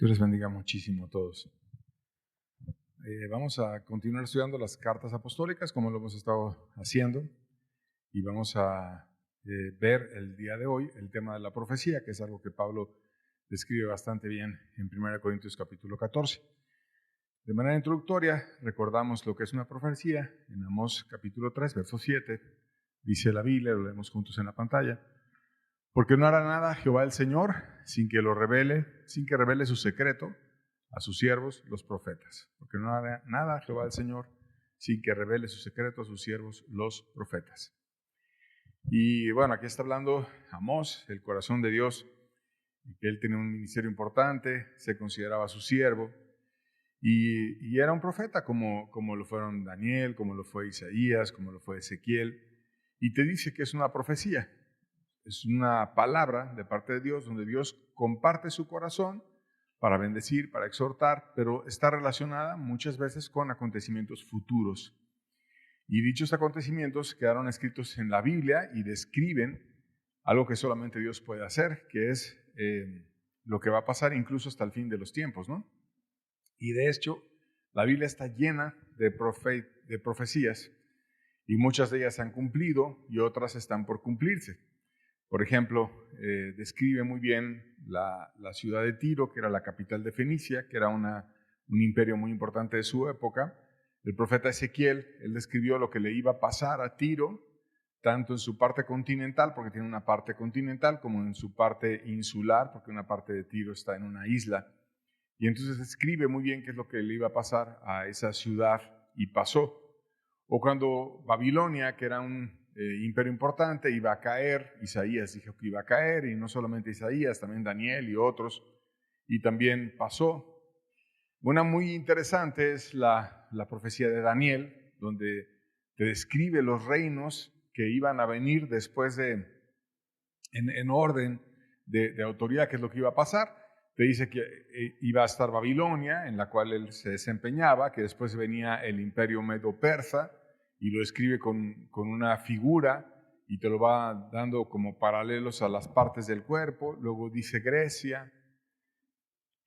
Dios les bendiga muchísimo a todos. Vamos a continuar estudiando las cartas apostólicas como lo hemos estado haciendo y vamos a ver el día de hoy el tema de la profecía, que es algo que Pablo describe bastante bien en 1 Corintios capítulo 14. De manera introductoria, recordamos lo que es una profecía. En Amós capítulo 3, verso 7, dice la Biblia, lo leemos juntos en la pantalla: porque no hará nada Jehová el Señor sin que revele su secreto a sus siervos los profetas. Porque no hará nada Jehová el Señor sin que revele su secreto a sus siervos los profetas. Y bueno, aquí está hablando Amós, el corazón de Dios, y que él tenía un ministerio importante, se consideraba su siervo, y era un profeta como lo fueron Daniel, como lo fue Isaías, como lo fue Ezequiel, y te dice que es una profecía. Es una palabra de parte de Dios donde Dios comparte su corazón para bendecir, para exhortar, pero está relacionada muchas veces con acontecimientos futuros. Y dichos acontecimientos quedaron escritos en la Biblia y describen algo que solamente Dios puede hacer, que es lo que va a pasar incluso hasta el fin de los tiempos, ¿no? Y de hecho, la Biblia está llena de profecías y muchas de ellas se han cumplido y otras están por cumplirse. Por ejemplo, describe muy bien la ciudad de Tiro, que era la capital de Fenicia, que era un imperio muy importante de su época. El profeta Ezequiel, él describió lo que le iba a pasar a Tiro, tanto en su parte continental, porque tiene una parte continental, como en su parte insular, porque una parte de Tiro está en una isla. Y entonces describe muy bien qué es lo que le iba a pasar a esa ciudad y pasó. O cuando Babilonia, que era un imperio importante, iba a caer, Isaías dijo que iba a caer, y no solamente Isaías, también Daniel y otros, y también pasó. Una muy interesante es la profecía de Daniel, donde te describe los reinos que iban a venir después en orden de autoridad, que es lo que iba a pasar. Te dice que iba a estar Babilonia, en la cual él se desempeñaba, que después venía el imperio medo-persa, y lo escribe con una figura y te lo va dando como paralelos a las partes del cuerpo. Luego dice Grecia,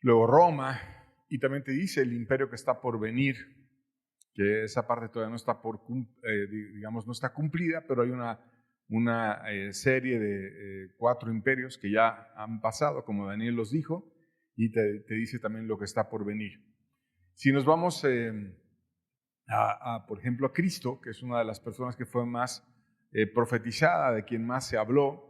luego Roma, y también te dice el imperio que está por venir, que esa parte todavía no está no está cumplida, pero hay una serie de 4 imperios que ya han pasado, como Daniel los dijo, y te dice también lo que está por venir. Si nos vamos por ejemplo, a Cristo, que es una de las personas que fue más profetizada, de quien más se habló,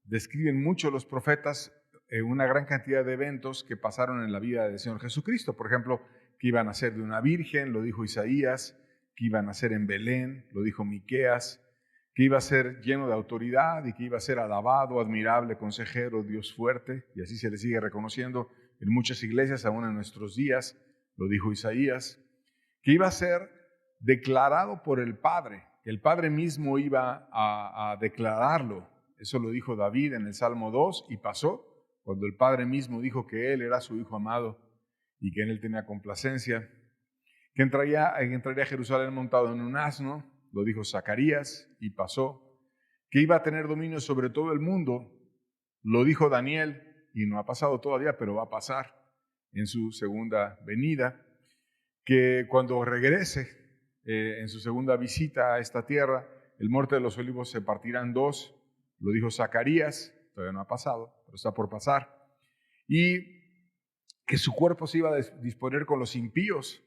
describen mucho los profetas una gran cantidad de eventos que pasaron en la vida del Señor Jesucristo. Por ejemplo, que iban a ser de una virgen, lo dijo Isaías; que iban a ser en Belén, lo dijo Miqueas; que iba a ser lleno de autoridad y que iba a ser alabado, admirable, consejero, Dios fuerte, y así se le sigue reconociendo en muchas iglesias aún en nuestros días, lo dijo Isaías; que iba a ser declarado por el Padre, que el Padre mismo iba a declararlo. Eso lo dijo David en el Salmo 2 y pasó cuando el Padre mismo dijo que Él era su Hijo amado y que en Él tenía complacencia. Que entraría a Jerusalén montado en un asno, lo dijo Zacarías y pasó. Que iba a tener dominio sobre todo el mundo, lo dijo Daniel y no ha pasado todavía, pero va a pasar en su segunda venida. Que cuando regrese en su segunda visita a esta tierra, el monte de los olivos se partirá en 2, lo dijo Zacarías, todavía no ha pasado, pero está por pasar. Y que su cuerpo se iba a disponer con los impíos,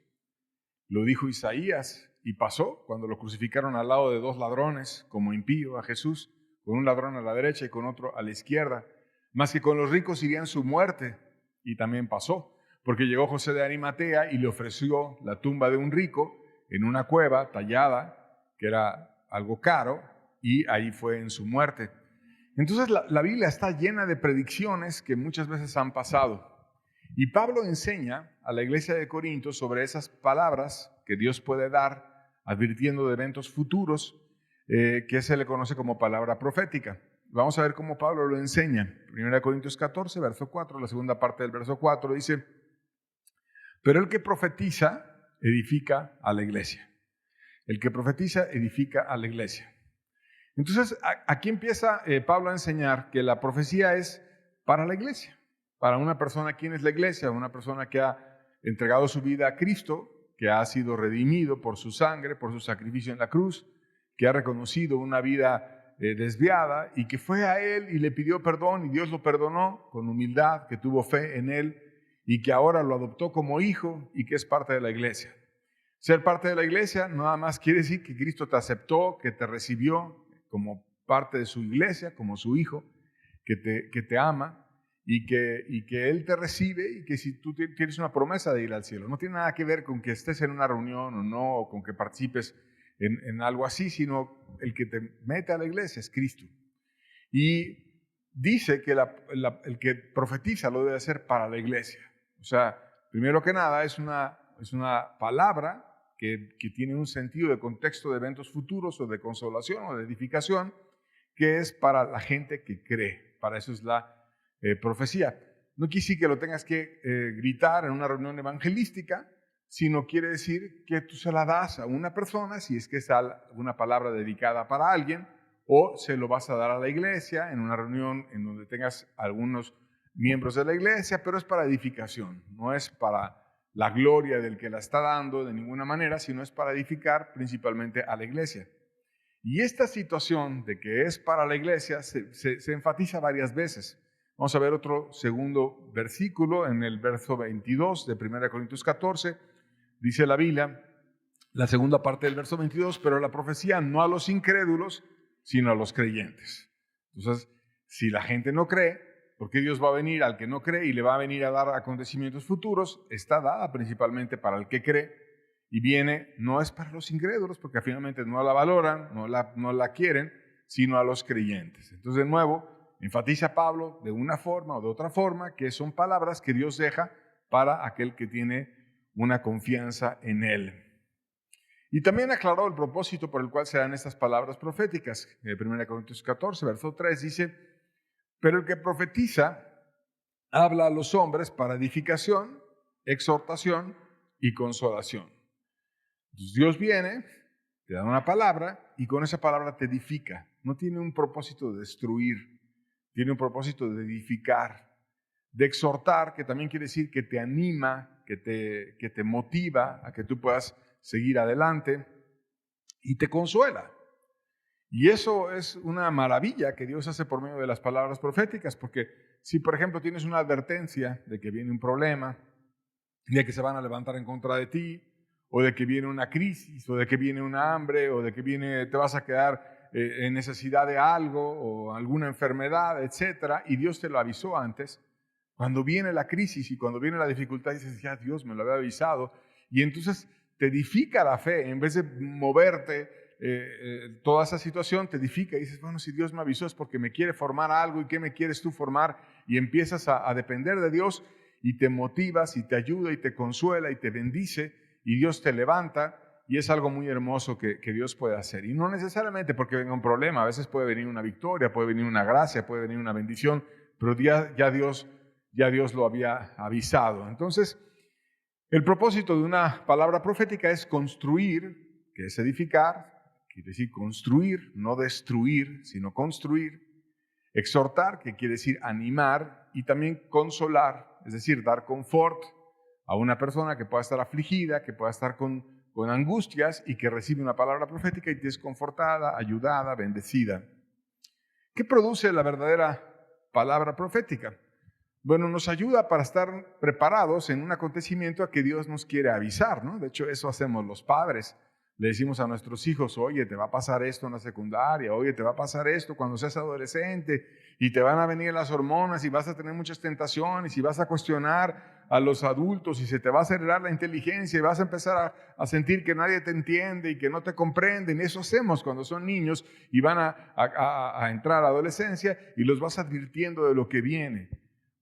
lo dijo Isaías, y pasó cuando lo crucificaron al lado de 2 ladrones como impío a Jesús, con un ladrón a la derecha y con otro a la izquierda. Más que con los ricos irían su muerte, y también pasó, porque llegó José de Arimatea y le ofreció la tumba de un rico en una cueva tallada, que era algo caro, y ahí fue en su muerte. Entonces la Biblia está llena de predicciones que muchas veces han pasado. Y Pablo enseña a la iglesia de Corinto sobre esas palabras que Dios puede dar, advirtiendo de eventos futuros, que se le conoce como palabra profética. Vamos a ver cómo Pablo lo enseña. 1 Corintios 14, verso 4, la segunda parte del verso 4 dice: pero el que profetiza edifica a la iglesia. El que profetiza edifica a la iglesia. Entonces, aquí empieza Pablo a enseñar que la profecía es para la iglesia. Para una persona, ¿quién es la iglesia? Una persona que ha entregado su vida a Cristo, que ha sido redimido por su sangre, por su sacrificio en la cruz, que ha reconocido una vida desviada y que fue a Él y le pidió perdón y Dios lo perdonó con humildad, que tuvo fe en Él y que ahora lo adoptó como hijo y que es parte de la iglesia. Ser parte de la iglesia nada más quiere decir que Cristo te aceptó, que te recibió como parte de su iglesia, como su hijo, que te ama y que Él te recibe y que si tú tienes una promesa de ir al cielo. No tiene nada que ver con que estés en una reunión o no, o con que participes en algo así, sino el que te mete a la iglesia es Cristo. Y dice que el que profetiza lo debe hacer para la iglesia. O sea, primero que nada es una palabra que tiene un sentido de contexto de eventos futuros o de consolación o de edificación, que es para la gente que cree. Para eso es la profecía. No quiere decir que lo tengas que gritar en una reunión evangelística, sino quiere decir que tú se la das a una persona, si es que es una palabra dedicada para alguien, o se lo vas a dar a la iglesia en una reunión en donde tengas algunos miembros de la iglesia, pero es para edificación, no es para la gloria del que la está dando de ninguna manera, sino es para edificar principalmente a la iglesia. Y esta situación de que es para la iglesia se enfatiza varias veces. Vamos a ver otro segundo versículo en el verso 22 de 1 Corintios 14. Dice la Biblia, la segunda parte del verso 22, pero la profecía no a los incrédulos, sino a los creyentes. Entonces, si la gente no cree, ¿por qué Dios va a venir al que no cree y le va a venir a dar acontecimientos futuros? Está dada principalmente para el que cree y viene, no es para los incrédulos, porque finalmente no la valoran, no la quieren, sino a los creyentes. Entonces, de nuevo, enfatiza Pablo de una forma o de otra forma que son palabras que Dios deja para aquel que tiene una confianza en Él. Y también aclaró el propósito por el cual se dan estas palabras proféticas. 1 Corintios 14, verso 3 dice, pero el que profetiza habla a los hombres para edificación, exhortación y consolación. Entonces Dios viene, te da una palabra y con esa palabra te edifica. No tiene un propósito de destruir, tiene un propósito de edificar, de exhortar, que también quiere decir que te anima, que te motiva a que tú puedas seguir adelante y te consuela. Y eso es una maravilla que Dios hace por medio de las palabras proféticas, porque si por ejemplo tienes una advertencia de que viene un problema, de que se van a levantar en contra de ti, o de que viene una crisis, o de que viene una hambre, o de que te vas a quedar en necesidad de algo, o alguna enfermedad, etcétera, y Dios te lo avisó antes, cuando viene la crisis y cuando viene la dificultad, dices, ya Dios me lo había avisado, y entonces te edifica la fe, en vez de moverte, toda esa situación te edifica y dices, bueno, si Dios me avisó es porque me quiere formar algo y ¿qué me quieres tú formar? Y empiezas a depender de Dios y te motivas y te ayuda y te consuela y te bendice y Dios te levanta y es algo muy hermoso que Dios puede hacer. Y no necesariamente porque venga un problema, a veces puede venir una victoria, puede venir una gracia, puede venir una bendición, pero ya Dios lo había avisado. Entonces, el propósito de una palabra profética es construir, que es edificar, quiere decir construir, no destruir, sino construir. Exhortar, que quiere decir animar, y también consolar, es decir, dar confort a una persona que pueda estar afligida, que pueda estar con angustias y que recibe una palabra profética y te es confortada, ayudada, bendecida. ¿Qué produce la verdadera palabra profética? Bueno, nos ayuda para estar preparados en un acontecimiento a que Dios nos quiere avisar, ¿no? De hecho, eso hacemos los padres. Le decimos a nuestros hijos, oye, te va a pasar esto en la secundaria, oye, te va a pasar esto cuando seas adolescente y te van a venir las hormonas y vas a tener muchas tentaciones y vas a cuestionar a los adultos y se te va a acelerar la inteligencia y vas a empezar a sentir que nadie te entiende y que no te comprenden. Eso hacemos cuando son niños y van a entrar a la adolescencia y los vas advirtiendo de lo que viene.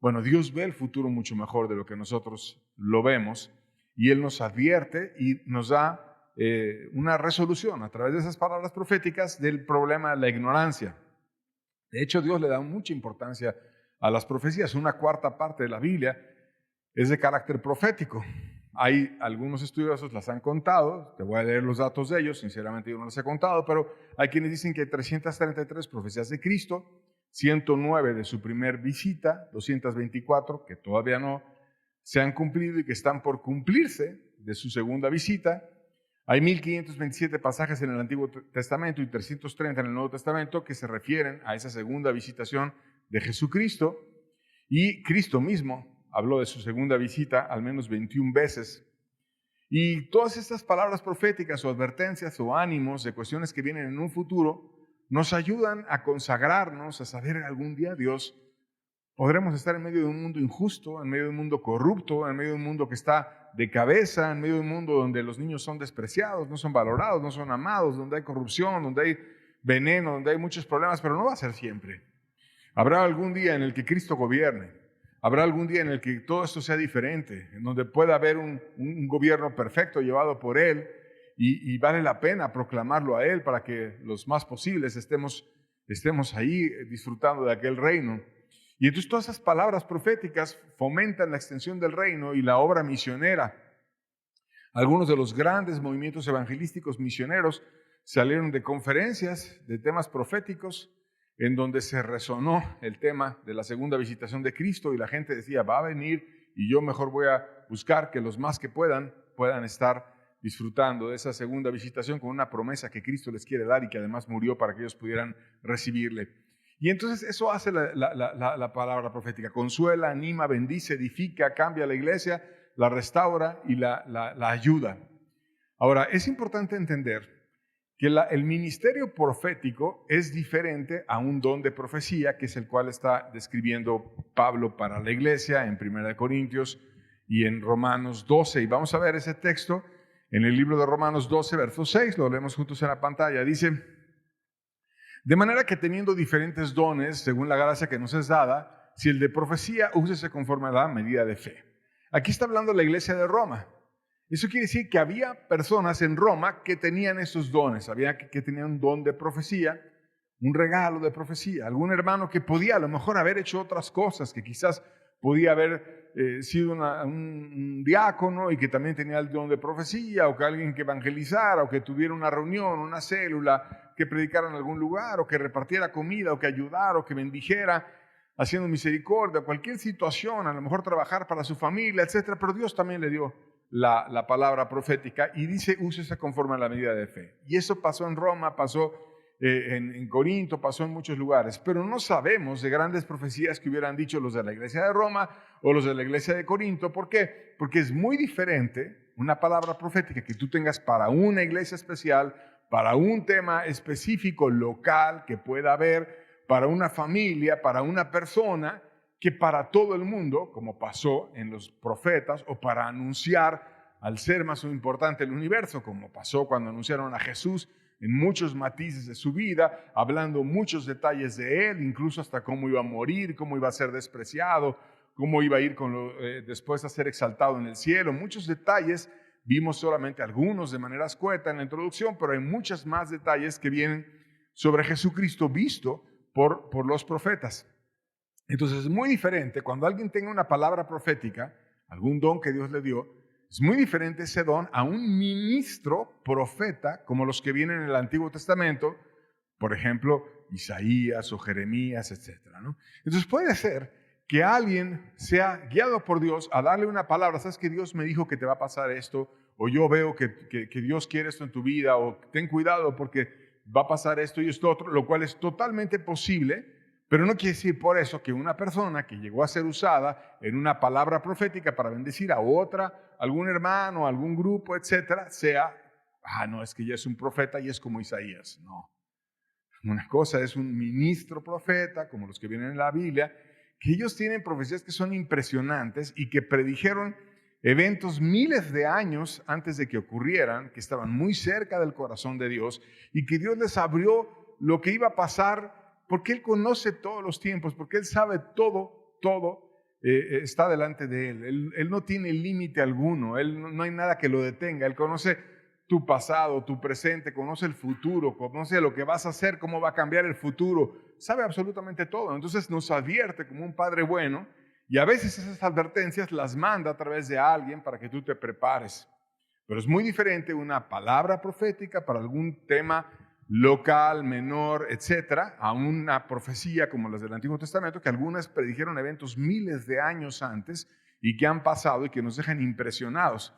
Bueno, Dios ve el futuro mucho mejor de lo que nosotros lo vemos y Él nos advierte y nos da una resolución a través de esas palabras proféticas del problema de la ignorancia. De hecho, Dios le da mucha importancia a las profecías. Una cuarta parte de la Biblia es de carácter profético. Hay algunos estudiosos las han contado, te voy a leer los datos de ellos, sinceramente yo no los he contado, pero hay quienes dicen que hay 333 profecías de Cristo, 109 de su primer visita, 224 que todavía no se han cumplido y que están por cumplirse de su segunda visita. Hay 1527 pasajes en el Antiguo Testamento y 330 en el Nuevo Testamento que se refieren a esa segunda visitación de Jesucristo, y Cristo mismo habló de su segunda visita al menos 21 veces. Y todas estas palabras proféticas o advertencias o ánimos de cuestiones que vienen en un futuro nos ayudan a consagrarnos, a saber algún día Dios podremos estar en medio de un mundo injusto, en medio de un mundo corrupto, en medio de un mundo que está de cabeza, en medio de un mundo donde los niños son despreciados, no son valorados, no son amados, donde hay corrupción, donde hay veneno, donde hay muchos problemas, pero no va a ser siempre. Habrá algún día en el que Cristo gobierne, habrá algún día en el que todo esto sea diferente, en donde pueda haber un gobierno perfecto llevado por Él, y vale la pena proclamarlo a Él para que los más posibles estemos ahí disfrutando de aquel reino. Y entonces todas esas palabras proféticas fomentan la extensión del reino y la obra misionera. Algunos de los grandes movimientos evangelísticos misioneros salieron de conferencias de temas proféticos en donde se resonó el tema de la segunda visitación de Cristo y la gente decía, va a venir y yo mejor voy a buscar que los más que puedan estar disfrutando de esa segunda visitación con una promesa que Cristo les quiere dar y que además murió para que ellos pudieran recibirle. Y entonces eso hace la palabra profética. Consuela, anima, bendice, edifica, cambia la iglesia, la restaura y la ayuda. Ahora, es importante entender que el ministerio profético es diferente a un don de profecía, que es el cual está describiendo Pablo para la iglesia en 1 Corintios y en Romanos 12. Y vamos a ver ese texto en el libro de Romanos 12, verso 6, lo leemos juntos en la pantalla. Dice: de manera que teniendo diferentes dones, según la gracia que nos es dada, si el de profecía, úsese conforme a la medida de fe. Aquí está hablando la iglesia de Roma. Eso quiere decir que había personas en Roma que tenían esos dones, había que tenían un don de profecía, un regalo de profecía. Algún hermano que podía a lo mejor haber hecho otras cosas, que quizás podía haber sido un diácono y que también tenía el don de profecía, o que alguien que evangelizara, o que tuviera una reunión, una célula, que predicara en algún lugar, o que repartiera comida, o que ayudara, o que bendijera, haciendo misericordia, cualquier situación, a lo mejor trabajar para su familia, etc. Pero Dios también le dio la palabra profética y dice, úsese conforme a la medida de fe. Y eso pasó en Roma, pasó en Corinto, pasó en muchos lugares, pero no sabemos de grandes profecías que hubieran dicho los de la iglesia de Roma o los de la iglesia de Corinto. ¿Por qué? Porque es muy diferente una palabra profética que tú tengas para una iglesia especial, para un tema específico local que pueda haber, para una familia, para una persona, que para todo el mundo, como pasó en los profetas, o para anunciar al ser más importante del universo, como pasó cuando anunciaron a Jesús en muchos matices de su vida, hablando muchos detalles de él, incluso hasta cómo iba a morir, cómo iba a ser despreciado, cómo iba a ir después a ser exaltado en el cielo. Muchos detalles, vimos solamente algunos de manera escueta en la introducción, pero hay muchos más detalles que vienen sobre Jesucristo visto por los profetas. Entonces es muy diferente cuando alguien tenga una palabra profética, algún don que Dios le dio, es muy diferente ese don a un ministro profeta como los que vienen en el Antiguo Testamento, por ejemplo, Isaías o Jeremías, etc., ¿no? Entonces puede ser que alguien sea guiado por Dios a darle una palabra, sabes que Dios me dijo que te va a pasar esto, o yo veo que Dios quiere esto en tu vida, o ten cuidado porque va a pasar esto y esto otro, lo cual es totalmente posible. Pero no quiere decir por eso que una persona que llegó a ser usada en una palabra profética para bendecir a otra, algún hermano, algún grupo, etcétera, sea, no, es que ya es un profeta y es como Isaías. No. Una cosa es un ministro profeta, como los que vienen en la Biblia, que ellos tienen profecías que son impresionantes y que predijeron eventos miles de años antes de que ocurrieran, que estaban muy cerca del corazón de Dios y que Dios les abrió lo que iba a pasar, porque Él conoce todos los tiempos, porque Él sabe todo está delante de Él. Él no tiene límite alguno, no hay nada que lo detenga. Él conoce tu pasado, tu presente, conoce el futuro, conoce lo que vas a hacer, cómo va a cambiar el futuro, sabe absolutamente todo. Entonces nos advierte como un Padre bueno y a veces esas advertencias las manda a través de alguien para que tú te prepares. Pero es muy diferente una palabra profética para algún tema local, menor, etcétera, a una profecía como las del Antiguo Testamento, que algunas predijeron eventos miles de años antes y que han pasado y que nos dejan impresionados.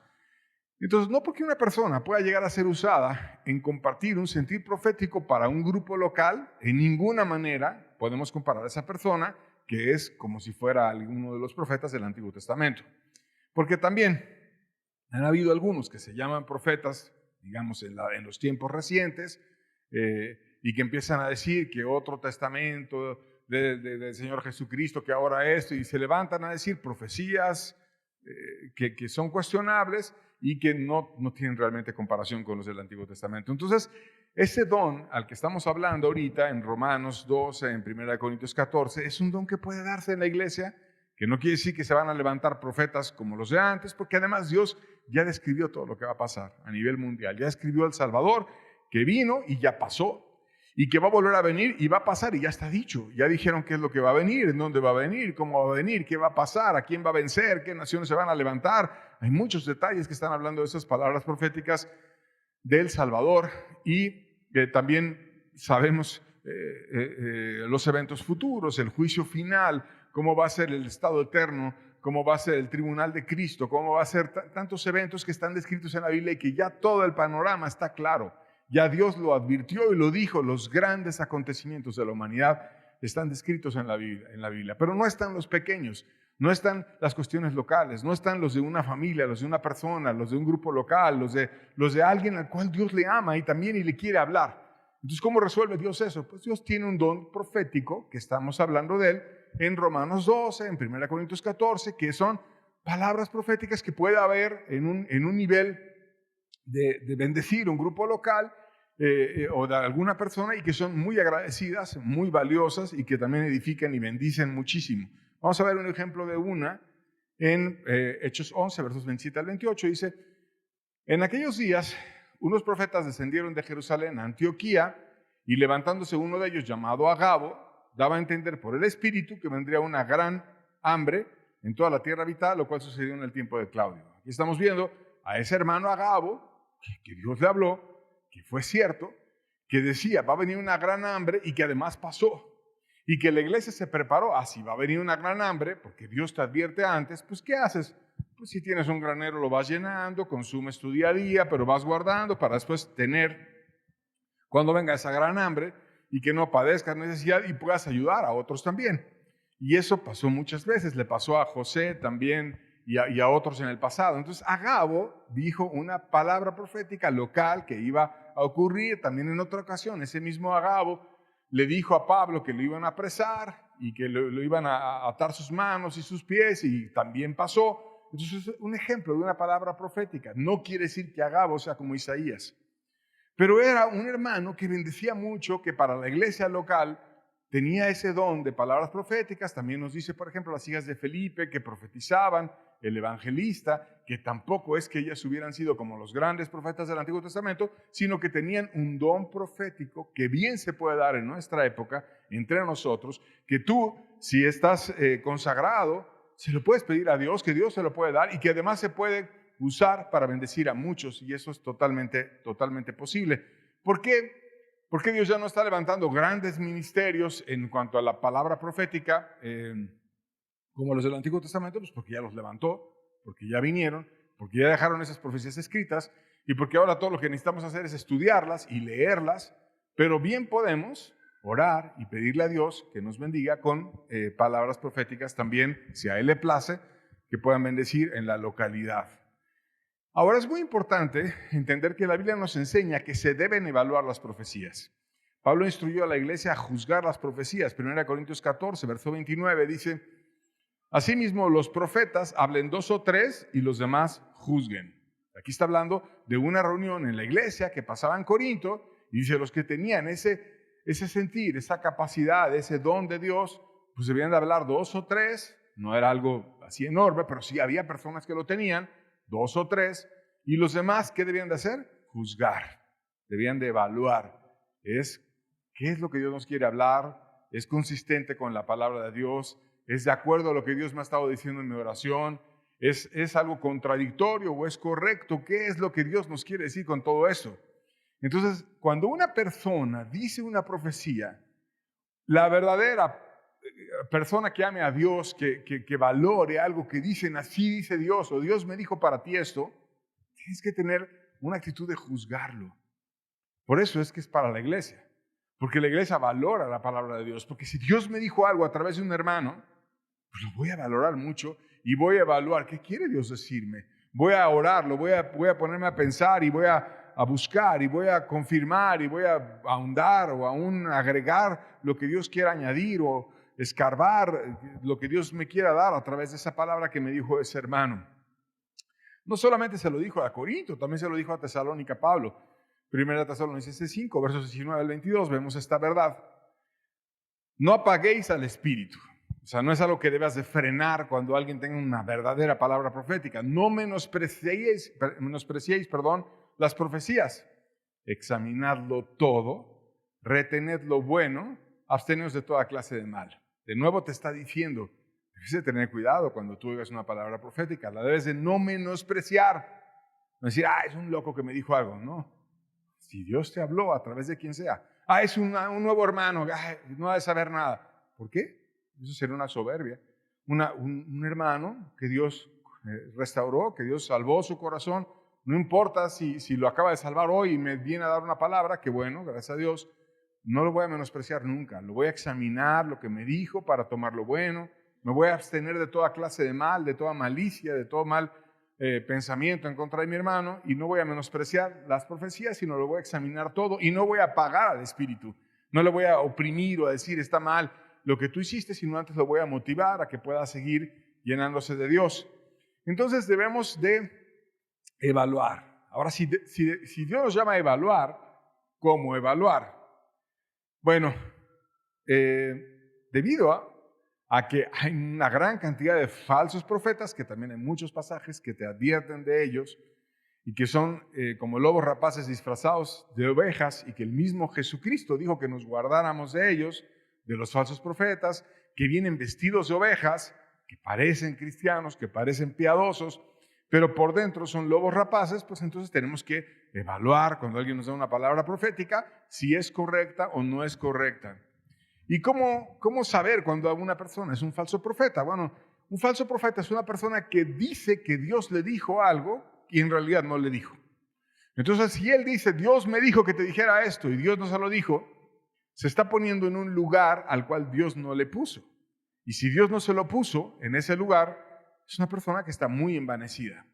Entonces, no porque una persona pueda llegar a ser usada en compartir un sentir profético para un grupo local, en ninguna manera podemos comparar a esa persona que es como si fuera alguno de los profetas del Antiguo Testamento. Porque también han habido algunos que se llaman profetas, digamos, en los tiempos recientes, y que empiezan a decir que otro testamento del Señor Jesucristo, que ahora esto, y se levantan a decir profecías que son cuestionables y que no tienen realmente comparación con los del Antiguo Testamento. Entonces, ese don al que estamos hablando ahorita en Romanos 12, en 1 Corintios 14, es un don que puede darse en la iglesia, que no quiere decir que se van a levantar profetas como los de antes, porque además Dios ya describió todo lo que va a pasar a nivel mundial. Ya escribió el Salvador, que vino y ya pasó, y que va a volver a venir y va a pasar y ya está dicho. Ya dijeron qué es lo que va a venir, en dónde va a venir, cómo va a venir, qué va a pasar, a quién va a vencer, qué naciones se van a levantar. Hay muchos detalles que están hablando de esas palabras proféticas del Salvador, y también sabemos los eventos futuros, el juicio final, cómo va a ser el estado eterno, cómo va a ser el tribunal de Cristo, cómo va a ser tantos eventos que están descritos en la Biblia y que ya todo el panorama está claro. Ya Dios lo advirtió y lo dijo, los grandes acontecimientos de la humanidad están descritos en la Biblia, pero no están los pequeños, no están las cuestiones locales, no están los de una familia, los de una persona, los de un grupo local, los de alguien al cual Dios le ama y también y le quiere hablar. Entonces, ¿cómo resuelve Dios eso? Pues Dios tiene un don profético, que estamos hablando de él, en Romanos 12, en 1 Corintios 14, que son palabras proféticas que puede haber en un nivel de bendecir un grupo local o de alguna persona, y que son muy agradecidas, muy valiosas y que también edifican y bendicen muchísimo. Vamos a ver un ejemplo de una en Hechos 11, versos 27 al 28. Dice: en aquellos días unos profetas descendieron de Jerusalén a Antioquía, y levantándose uno de ellos llamado Agabo, daba a entender por el Espíritu que vendría una gran hambre en toda la tierra habitada, lo cual sucedió en el tiempo de Claudio. Aquí estamos viendo a ese hermano Agabo, que Dios le habló, que fue cierto, que decía, va a venir una gran hambre, y que además pasó. Y que la iglesia se preparó, si va a venir una gran hambre, porque Dios te advierte antes, pues ¿qué haces? Pues si tienes un granero lo vas llenando, consumes tu día a día, pero vas guardando para después tener, cuando venga esa gran hambre, y que no padezcas necesidad y puedas ayudar a otros también. Y eso pasó muchas veces, le pasó a José también y a otros en el pasado. Entonces Agabo dijo una palabra profética local que iba a ocurrir también en otra ocasión. Ese mismo Agabo le dijo a Pablo que lo iban a apresar y que lo iban a atar sus manos y sus pies, y también pasó. Entonces es un ejemplo de una palabra profética. No quiere decir que Agabo sea como Isaías, pero era un hermano que bendecía mucho, que para la iglesia local tenía ese don de palabras proféticas. También nos dice, por ejemplo, las hijas de Felipe que profetizaban, el evangelista, que tampoco es que ellas hubieran sido como los grandes profetas del Antiguo Testamento, sino que tenían un don profético que bien se puede dar en nuestra época, entre nosotros, que tú, si estás consagrado, se lo puedes pedir a Dios, que Dios se lo puede dar, y que además se puede usar para bendecir a muchos, y eso es totalmente posible. ¿Por qué? Porque Dios ya no está levantando grandes ministerios en cuanto a la palabra profética, como los del Antiguo Testamento, pues porque ya los levantó, porque ya vinieron, porque ya dejaron esas profecías escritas, y porque ahora todo lo que necesitamos hacer es estudiarlas y leerlas, pero bien podemos orar y pedirle a Dios que nos bendiga con palabras proféticas también, si a Él le place, que puedan bendecir en la localidad. Ahora, es muy importante entender que la Biblia nos enseña que se deben evaluar las profecías. Pablo instruyó a la iglesia a juzgar las profecías. 1 Corintios 14, verso 29 dice: asimismo, los profetas hablen 2 o 3 y los demás juzguen. Aquí está hablando de una reunión en la iglesia que pasaba en Corinto, y dice, los que tenían ese sentir, esa capacidad, ese don de Dios, pues debían de hablar 2 o 3, no era algo así enorme, pero sí había personas que lo tenían, 2 o 3, y los demás, ¿qué debían de hacer? Juzgar, debían de evaluar. ¿Qué es lo que Dios nos quiere hablar? ¿Es consistente con la palabra de Dios? ¿Es de acuerdo a lo que Dios me ha estado diciendo en mi oración? ¿Es algo contradictorio o es correcto? ¿Qué es lo que Dios nos quiere decir con todo eso? Entonces, cuando una persona dice una profecía, la verdadera persona que ame a Dios, que valore algo que dicen, así dice Dios, o Dios me dijo para ti esto, tienes que tener una actitud de juzgarlo. Por eso es que es para la iglesia, porque la iglesia valora la palabra de Dios, porque si Dios me dijo algo a través de un hermano, pues lo voy a valorar mucho y voy a evaluar qué quiere Dios decirme. Voy a orarlo, voy a ponerme a pensar y voy a buscar y voy a confirmar y voy a ahondar o aún agregar lo que Dios quiera añadir o escarbar lo que Dios me quiera dar a través de esa palabra que me dijo ese hermano. No solamente se lo dijo a Corinto, también se lo dijo a Tesalónica Pablo. Primera Tesalonicenses 5, versos 19 al 22, vemos esta verdad. No apaguéis al espíritu. O sea, no es algo que debas de frenar cuando alguien tenga una verdadera palabra profética. No menospreciéis, las profecías. Examinadlo todo, retened lo bueno, absteneos de toda clase de mal. De nuevo te está diciendo, debes de tener cuidado cuando tú oigas una palabra profética. La debes de no menospreciar. No decir, es un loco que me dijo algo. No. Si Dios te habló a través de quien sea. Es un nuevo hermano, no ha de saber nada. ¿Por qué? Eso sería una soberbia. Un hermano que Dios restauró, que Dios salvó su corazón. No importa si lo acaba de salvar hoy y me viene a dar una palabra, que bueno, gracias a Dios, no lo voy a menospreciar nunca. Lo voy a examinar, lo que me dijo, para tomar lo bueno. Me voy a abstener de toda clase de mal, de toda malicia, de todo mal pensamiento en contra de mi hermano, y no voy a menospreciar las profecías, sino lo voy a examinar todo y no voy a apagar al espíritu. No le voy a oprimir o a decir está mal lo que tú hiciste, sino antes lo voy a motivar a que pueda seguir llenándose de Dios. Entonces debemos de evaluar. Ahora, si Dios nos llama a evaluar, ¿cómo evaluar? Bueno, debido a que hay una gran cantidad de falsos profetas, que también hay muchos pasajes que te advierten de ellos, y que son como lobos rapaces disfrazados de ovejas, y que el mismo Jesucristo dijo que nos guardáramos de ellos, de los falsos profetas, que vienen vestidos de ovejas, que parecen cristianos, que parecen piadosos, pero por dentro son lobos rapaces. Pues entonces tenemos que evaluar cuando alguien nos da una palabra profética, si es correcta o no es correcta. ¿Y cómo saber cuando alguna persona es un falso profeta? Bueno, un falso profeta es una persona que dice que Dios le dijo algo y en realidad no le dijo. Entonces, si él dice, Dios me dijo que te dijera esto y Dios no se lo dijo, se está poniendo en un lugar al cual Dios no le puso. Y si Dios no se lo puso en ese lugar, es una persona que está muy envanecida.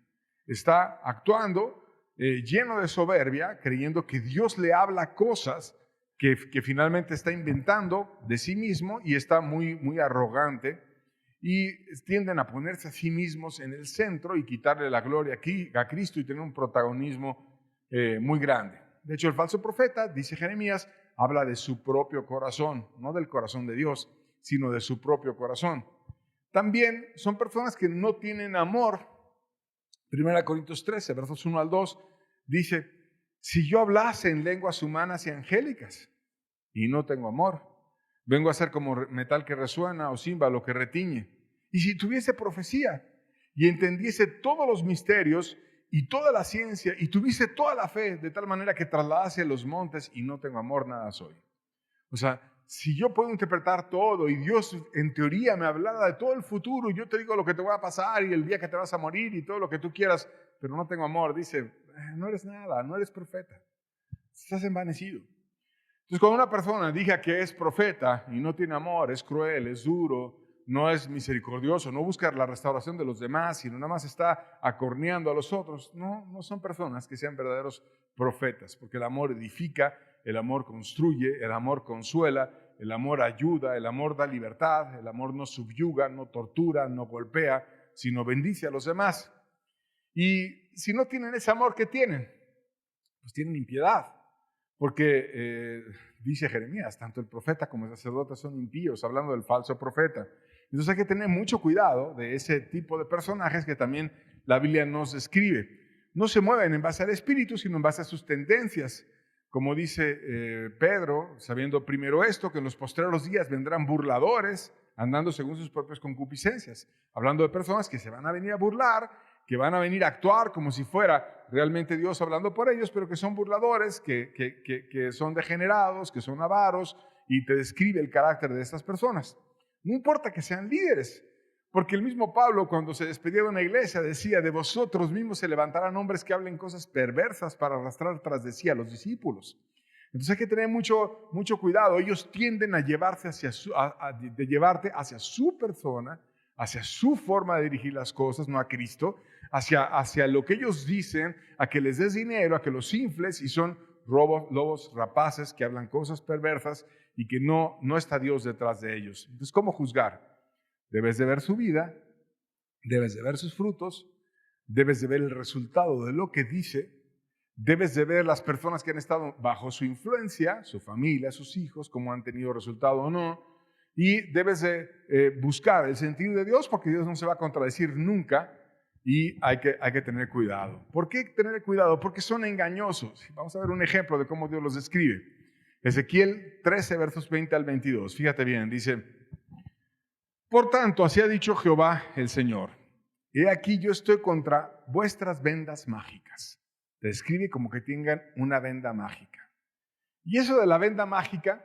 Está actuando lleno de soberbia, creyendo que Dios le habla cosas que finalmente está inventando de sí mismo, y está muy, muy arrogante, y tienden a ponerse a sí mismos en el centro y quitarle la gloria a Cristo y tener un protagonismo muy grande. De hecho, el falso profeta, dice Jeremías, habla de su propio corazón, no del corazón de Dios, sino de su propio corazón. También son personas que no tienen amor. 1 Corintios 13, versos 1 al 2, dice, si yo hablase en lenguas humanas y angélicas y no tengo amor, vengo a ser como metal que resuena o címbalo que retiñe. Y si tuviese profecía y entendiese todos los misterios y toda la ciencia y tuviese toda la fe, de tal manera que trasladase los montes y no tengo amor, nada soy. O sea, si yo puedo interpretar todo y Dios en teoría me hablara de todo el futuro y yo te digo lo que te va a pasar y el día que te vas a morir y todo lo que tú quieras, pero no tengo amor, dice, no eres nada, no eres profeta, estás envanecido. Entonces, cuando una persona diga que es profeta y no tiene amor, es cruel, es duro, no es misericordioso, no busca la restauración de los demás, sino nada más está acorneando a los otros, no son personas que sean verdaderos profetas, porque el amor edifica, el amor construye, el amor consuela, el amor ayuda, el amor da libertad, el amor no subyuga, no tortura, no golpea, sino bendice a los demás. Y si no tienen ese amor, ¿qué tienen? Pues tienen impiedad. Porque dice Jeremías, tanto el profeta como el sacerdote son impíos, hablando del falso profeta. Entonces hay que tener mucho cuidado de ese tipo de personajes que también la Biblia nos describe. No se mueven en base al espíritu, sino en base a sus tendencias. Como dice Pedro, sabiendo primero esto, que en los postreros días vendrán burladores, andando según sus propias concupiscencias. Hablando de personas que se van a venir a burlar, que van a venir a actuar como si fuera realmente Dios hablando por ellos, pero que son burladores, que son degenerados, que son avaros, y te describe el carácter de estas personas. No importa que sean líderes, porque el mismo Pablo, cuando se despedía de una iglesia, decía: de vosotros mismos se levantarán hombres que hablen cosas perversas para arrastrar tras de sí a los discípulos. Entonces hay que tener mucho cuidado. Ellos tienden a llevarte hacia su persona, hacia su forma de dirigir las cosas, no a Cristo, hacia lo que ellos dicen, a que les des dinero, a que los infles, y son lobos rapaces que hablan cosas perversas y que no está Dios detrás de ellos. Entonces, ¿cómo juzgar? Debes de ver su vida, debes de ver sus frutos, debes de ver el resultado de lo que dice, debes de ver las personas que han estado bajo su influencia, su familia, sus hijos, cómo han tenido resultado o no, y debes de buscar el sentido de Dios, porque Dios no se va a contradecir nunca, y hay que tener cuidado. ¿Por qué tener cuidado? Porque son engañosos. Vamos a ver un ejemplo de cómo Dios los describe. Ezequiel 13, versos 20 al 22. Fíjate bien, dice: por tanto, así ha dicho Jehová el Señor: he aquí yo estoy contra vuestras vendas mágicas. Te describe como que tengan una venda mágica. Y eso de la venda mágica,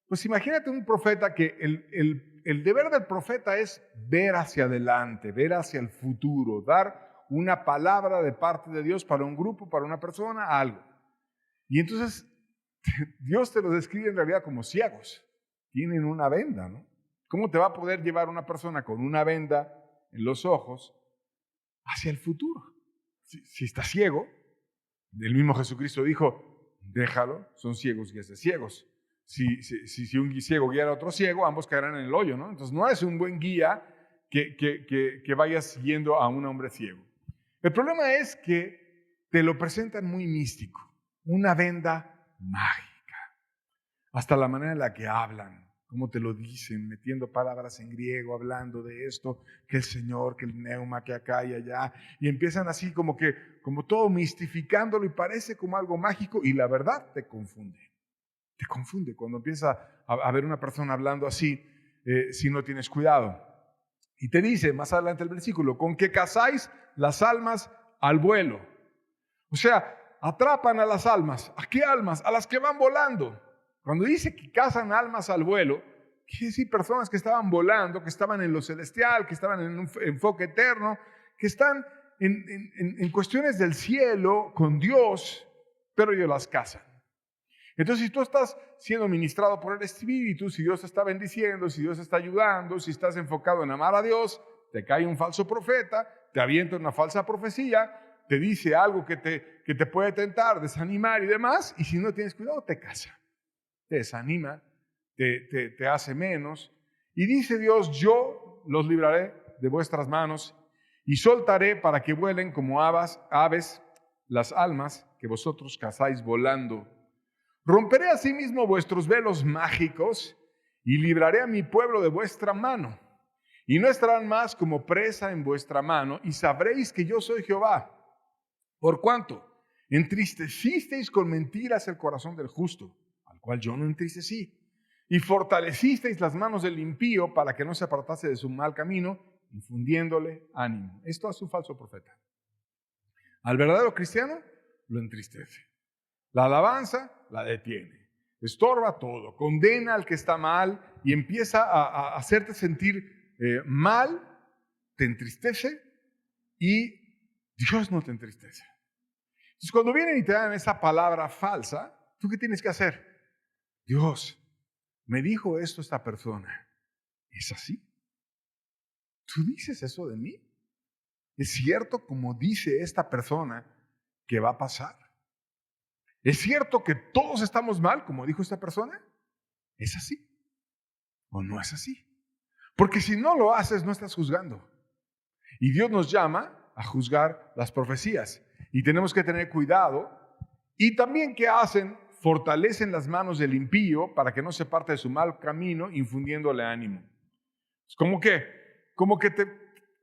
pues imagínate un profeta que el deber del profeta es ver hacia adelante, ver hacia el futuro, dar una palabra de parte de Dios para un grupo, para una persona, algo. Y entonces Dios te lo describe en realidad como ciegos. Tienen una venda, ¿no? ¿Cómo te va a poder llevar una persona con una venda en los ojos hacia el futuro? Si está ciego, el mismo Jesucristo dijo: déjalo, son ciegos guías de ciegos. Si un ciego guiara a otro ciego, ambos caerán en el hoyo, ¿no? Entonces no es un buen guía que vayas siguiendo a un hombre ciego. El problema es que te lo presentan muy místico, una venda mágica. Hasta la manera en la que hablan, cómo te lo dicen, metiendo palabras en griego, hablando de esto, que el Señor, que el neuma, que acá y allá, y empiezan así como todo mistificándolo, y parece como algo mágico, y la verdad te confunde. Te confunde cuando empieza a ver una persona hablando así, si no tienes cuidado. Y te dice más adelante el versículo: con que cazáis las almas al vuelo. O sea, atrapan a las almas. ¿A qué almas? A las que van volando. Cuando dice que cazan almas al vuelo, quiere decir personas que estaban volando, que estaban en lo celestial, que estaban en un enfoque eterno, que están en cuestiones del cielo con Dios, pero ellos las cazan. Entonces, si tú estás siendo ministrado por el Espíritu, si Dios te está bendiciendo, si Dios te está ayudando, si estás enfocado en amar a Dios, te cae un falso profeta, te avienta una falsa profecía, te dice algo que te puede tentar, desanimar y demás, y si no tienes cuidado, te caza, te desanima, te hace menos. Y dice Dios: yo los libraré de vuestras manos y soltaré para que vuelen como aves las almas que vosotros cazáis volando. Romperé asimismo vuestros velos mágicos y libraré a mi pueblo de vuestra mano. Y no estarán más como presa en vuestra mano, y sabréis que yo soy Jehová. Por cuanto entristecisteis con mentiras el corazón del justo, al cual yo no entristecí, y fortalecisteis las manos del impío para que no se apartase de su mal camino, infundiéndole ánimo. Esto hace un falso profeta. Al verdadero cristiano lo entristece. La alabanza la detiene, estorba todo, condena al que está mal y empieza a hacerte sentir mal, te entristece, y Dios no te entristece. Entonces, cuando vienen y te dan esa palabra falsa, ¿tú qué tienes que hacer? Dios, me dijo esto esta persona. ¿Es así? ¿Tú dices eso de mí? ¿Es cierto como dice esta persona que va a pasar? ¿Es cierto que todos estamos mal, como dijo esta persona? ¿Es así o no es así? Porque si no lo haces, no estás juzgando. Y Dios nos llama a juzgar las profecías. Y tenemos que tener cuidado. Y también, ¿qué hacen? Fortalecen las manos del impío para que no se parte de su mal camino, infundiéndole ánimo. Es como que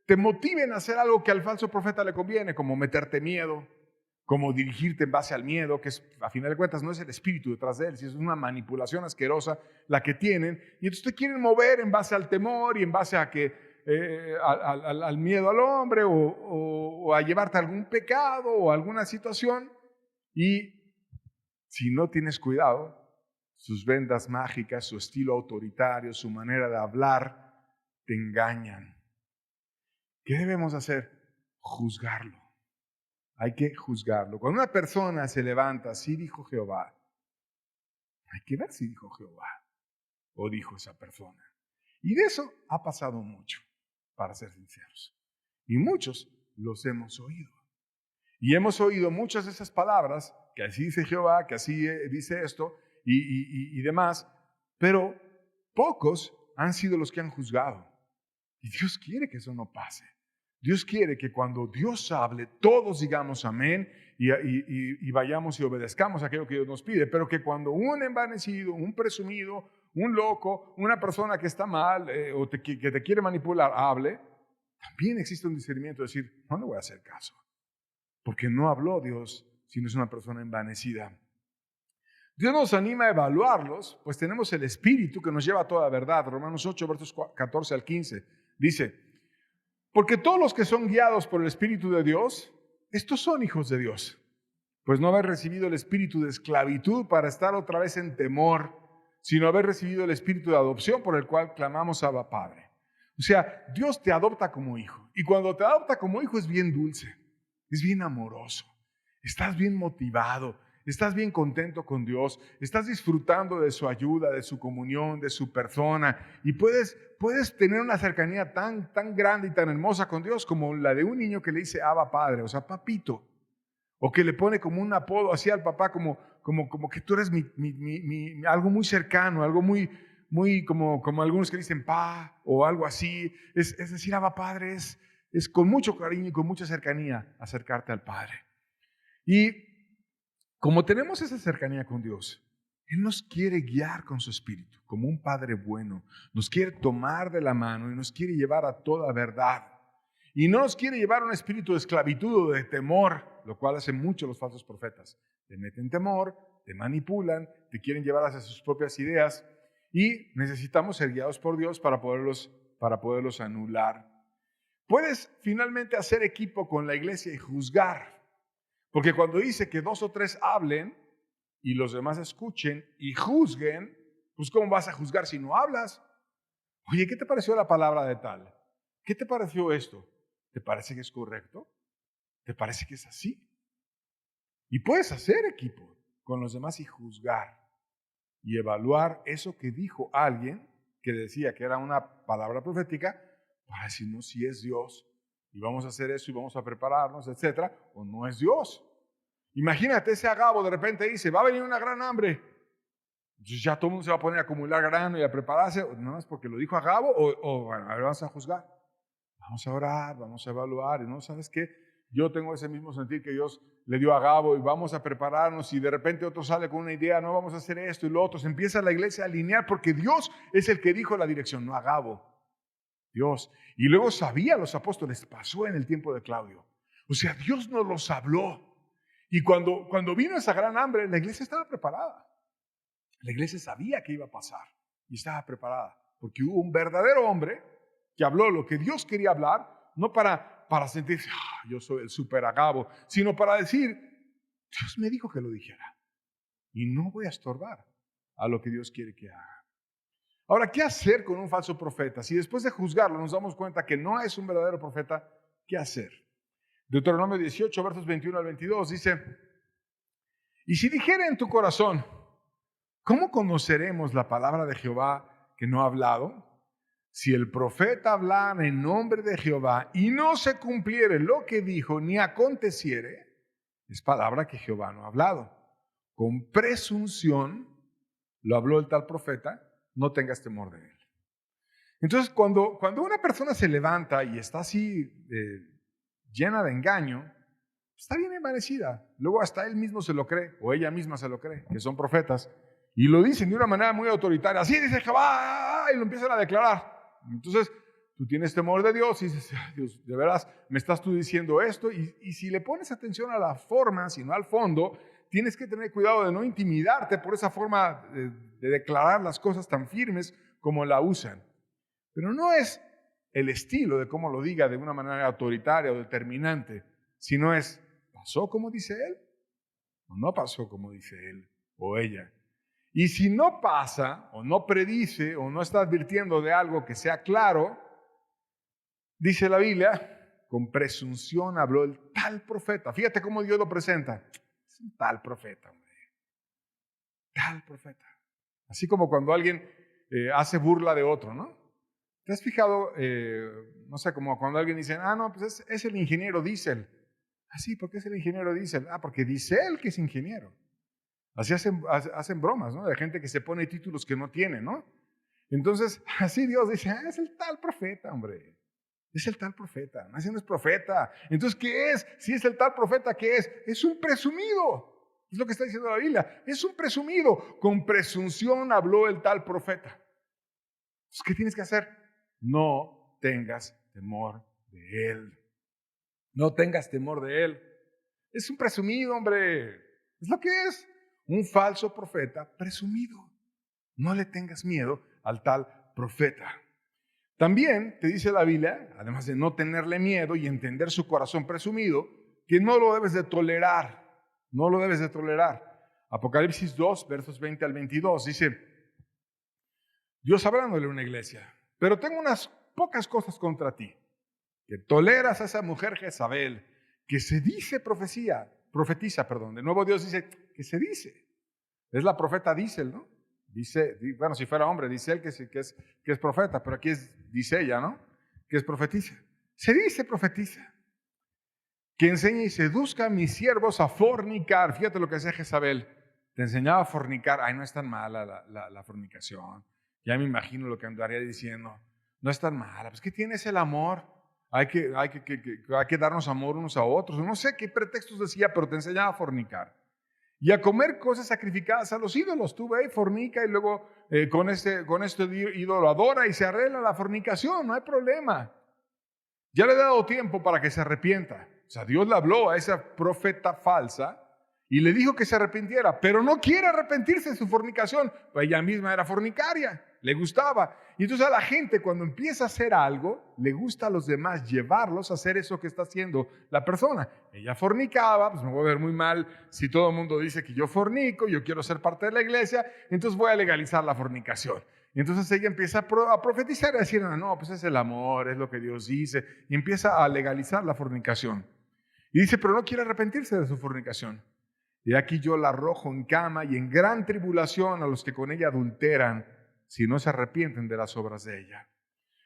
te motiven a hacer algo que al falso profeta le conviene, como meterte miedo, como dirigirte en base al miedo, que es, a final de cuentas no es el espíritu detrás de él, sino es una manipulación asquerosa la que tienen, y entonces te quieren mover en base al temor y en base a que al miedo al hombre o a llevarte a algún pecado o alguna situación. Y si no tienes cuidado, sus vendas mágicas, su estilo autoritario, su manera de hablar, te engañan. ¿Qué debemos hacer? Juzgarlo. Hay que juzgarlo. Cuando una persona se levanta, sí dijo Jehová, hay que ver si dijo Jehová o dijo esa persona. Y de eso ha pasado mucho, para ser sinceros. Y muchos los hemos oído. Y hemos oído muchas de esas palabras, que así dice Jehová, que así dice esto y demás, pero pocos han sido los que han juzgado. Y Dios quiere que eso no pase. Dios quiere que cuando Dios hable, todos digamos amén y vayamos y obedezcamos aquello que Dios nos pide, pero que cuando un envanecido, un presumido, un loco, una persona que está mal que te quiere manipular, hable, también existe un discernimiento de decir, no le voy a hacer caso, porque no habló Dios, sino es una persona envanecida. Dios nos anima a evaluarlos, pues tenemos el Espíritu que nos lleva a toda verdad. Romanos 8, versos 14 al 15, dice, porque todos los que son guiados por el Espíritu de Dios, estos son hijos de Dios. Pues no haber recibido el espíritu de esclavitud para estar otra vez en temor, sino haber recibido el espíritu de adopción por el cual clamamos Abba Padre. O sea, Dios te adopta como hijo. Y cuando te adopta como hijo es bien dulce, es bien amoroso, estás bien motivado, estás bien contento con Dios, estás disfrutando de su ayuda, de su comunión, de su persona, y puedes tener una cercanía tan grande y tan hermosa con Dios como la de un niño que le dice Abba Padre, o sea, papito, o que le pone como un apodo así al papá, como que tú eres algo muy cercano, algo muy como algunos que dicen pa, o algo así. Es decir, Abba Padre es con mucho cariño y con mucha cercanía acercarte al Padre. Y como tenemos esa cercanía con Dios, Él nos quiere guiar con su Espíritu, como un Padre bueno. Nos quiere tomar de la mano y nos quiere llevar a toda verdad. Y no nos quiere llevar a un espíritu de esclavitud o de temor, lo cual hacen mucho los falsos profetas. Te meten temor, te manipulan, te quieren llevar hacia sus propias ideas y necesitamos ser guiados por Dios para poderlos anular. Puedes finalmente hacer equipo con la iglesia y juzgar. Porque cuando dice que 2 o 3 hablen y los demás escuchen y juzguen, pues ¿cómo vas a juzgar si no hablas? Oye, ¿qué te pareció la palabra de tal? ¿Qué te pareció esto? ¿Te parece que es correcto? ¿Te parece que es así? Y puedes hacer equipo con los demás y juzgar y evaluar eso que dijo alguien que decía que era una palabra profética para decirnos si es Dios. Y vamos a hacer eso y vamos a prepararnos, etcétera, o no es Dios. Imagínate, ese Agabo de repente dice, va a venir una gran hambre. Entonces ya todo el mundo se va a poner a acumular grano y a prepararse, nada más porque lo dijo Agabo, o bueno, a ver, vamos a juzgar. Vamos a orar, vamos a evaluar, y no, ¿sabes qué? Yo tengo ese mismo sentir que Dios le dio a Agabo y vamos a prepararnos y de repente otro sale con una idea, no, vamos a hacer esto y lo otro. Se empieza la iglesia a alinear porque Dios es el que dijo la dirección, no Agabo. Dios. Y luego sabía los apóstoles, pasó en el tiempo de Claudio. O sea, Dios nos los habló. Y cuando vino esa gran hambre, la iglesia estaba preparada. La iglesia sabía que iba a pasar y estaba preparada. Porque hubo un verdadero hombre que habló lo que Dios quería hablar, no para sentirse, yo soy el super Agabo, sino para decir, Dios me dijo que lo dijera. Y no voy a estorbar a lo que Dios quiere que haga. Ahora, ¿qué hacer con un falso profeta? Si después de juzgarlo nos damos cuenta que no es un verdadero profeta, ¿qué hacer? Deuteronomio 18, versos 21 al 22 dice, y si dijere en tu corazón, ¿cómo conoceremos la palabra de Jehová que no ha hablado? Si el profeta hablara en nombre de Jehová y no se cumpliere lo que dijo ni aconteciere, es palabra que Jehová no ha hablado. Con presunción lo habló el tal profeta, no tengas temor de él. Entonces, cuando una persona se levanta y está así llena de engaño, está bien envanecida. Luego hasta él mismo se lo cree, o ella misma se lo cree, que son profetas, y lo dicen de una manera muy autoritaria. Así dice Jehová, y lo empiezan a declarar. Entonces, tú tienes temor de Dios y dices, Dios, de veras, me estás tú diciendo esto. Y si le pones atención a la forma, sino al fondo, tienes que tener cuidado de no intimidarte por esa forma de declarar las cosas tan firmes como la usan. Pero no es el estilo de cómo lo diga de una manera autoritaria o determinante, sino es, ¿pasó como dice él? ¿O no pasó como dice él o ella? Y si no pasa, o no predice, o no está advirtiendo de algo que sea claro, dice la Biblia, con presunción habló el tal profeta. Fíjate cómo Dios lo presenta. Es un tal profeta, hombre. Tal profeta. Así como cuando alguien hace burla de otro, ¿no? ¿Te has fijado, no sé, como cuando alguien dice, no, pues es el ingeniero Diesel? Ah, sí, ¿por qué es el ingeniero Diesel? Ah, porque dice él que es ingeniero. Así hacen bromas, ¿no? De gente que se pone títulos que no tiene, ¿no? Entonces, así Dios dice, es el tal profeta, hombre. Es el tal profeta. Ese no es profeta. Entonces, ¿qué es? Si es el tal profeta, ¿qué es? Es un presumido. Es lo que está diciendo la Biblia. Es un presumido. Con presunción habló el tal profeta. Entonces, ¿qué tienes que hacer? No tengas temor de él. No tengas temor de él. Es un presumido, hombre. Es lo que es. Un falso profeta presumido. No le tengas miedo al tal profeta. También te dice la Biblia, además de no tenerle miedo y entender su corazón presumido, que no lo debes de tolerar. No lo debes de tolerar. Apocalipsis 2, versos 20 al 22, dice, Dios hablándole a una iglesia, pero tengo unas pocas cosas contra ti, que toleras a esa mujer Jezabel, que se dice profetiza. De nuevo Dios dice que se dice. Es la profeta Diesel, ¿no? Dice, bueno, si fuera hombre, dice él que es profeta, pero aquí dice ella, ¿no? Que es profetiza. Se dice profetiza. Que enseñe y seduzca a mis siervos a fornicar. Fíjate lo que hacía Jezabel. Te enseñaba a fornicar. Ay, no es tan mala la fornicación. Ya me imagino lo que andaría diciendo. No es tan mala. Pues, ¿qué tiene? Es el amor. Hay que darnos amor unos a otros. No sé qué pretextos decía, pero te enseñaba a fornicar. Y a comer cosas sacrificadas a los ídolos. Tú ve y fornica y luego con este ídolo adora y se arregla la fornicación. No hay problema. Ya le he dado tiempo para que se arrepienta. O sea, Dios le habló a esa profeta falsa y le dijo que se arrepintiera, pero no quiere arrepentirse de su fornicación. Pues ella misma era fornicaria, le gustaba. Y entonces a la gente cuando empieza a hacer algo, le gusta a los demás llevarlos a hacer eso que está haciendo la persona. Ella fornicaba, pues me voy a ver muy mal si todo el mundo dice que yo fornico, yo quiero ser parte de la iglesia, entonces voy a legalizar la fornicación. Y entonces ella empieza a profetizar y a decir, no, pues es el amor, es lo que Dios dice. Y empieza a legalizar la fornicación. Y dice, pero no quiere arrepentirse de su fornicación. Y aquí yo la arrojo en cama y en gran tribulación a los que con ella adulteran, si no se arrepienten de las obras de ella.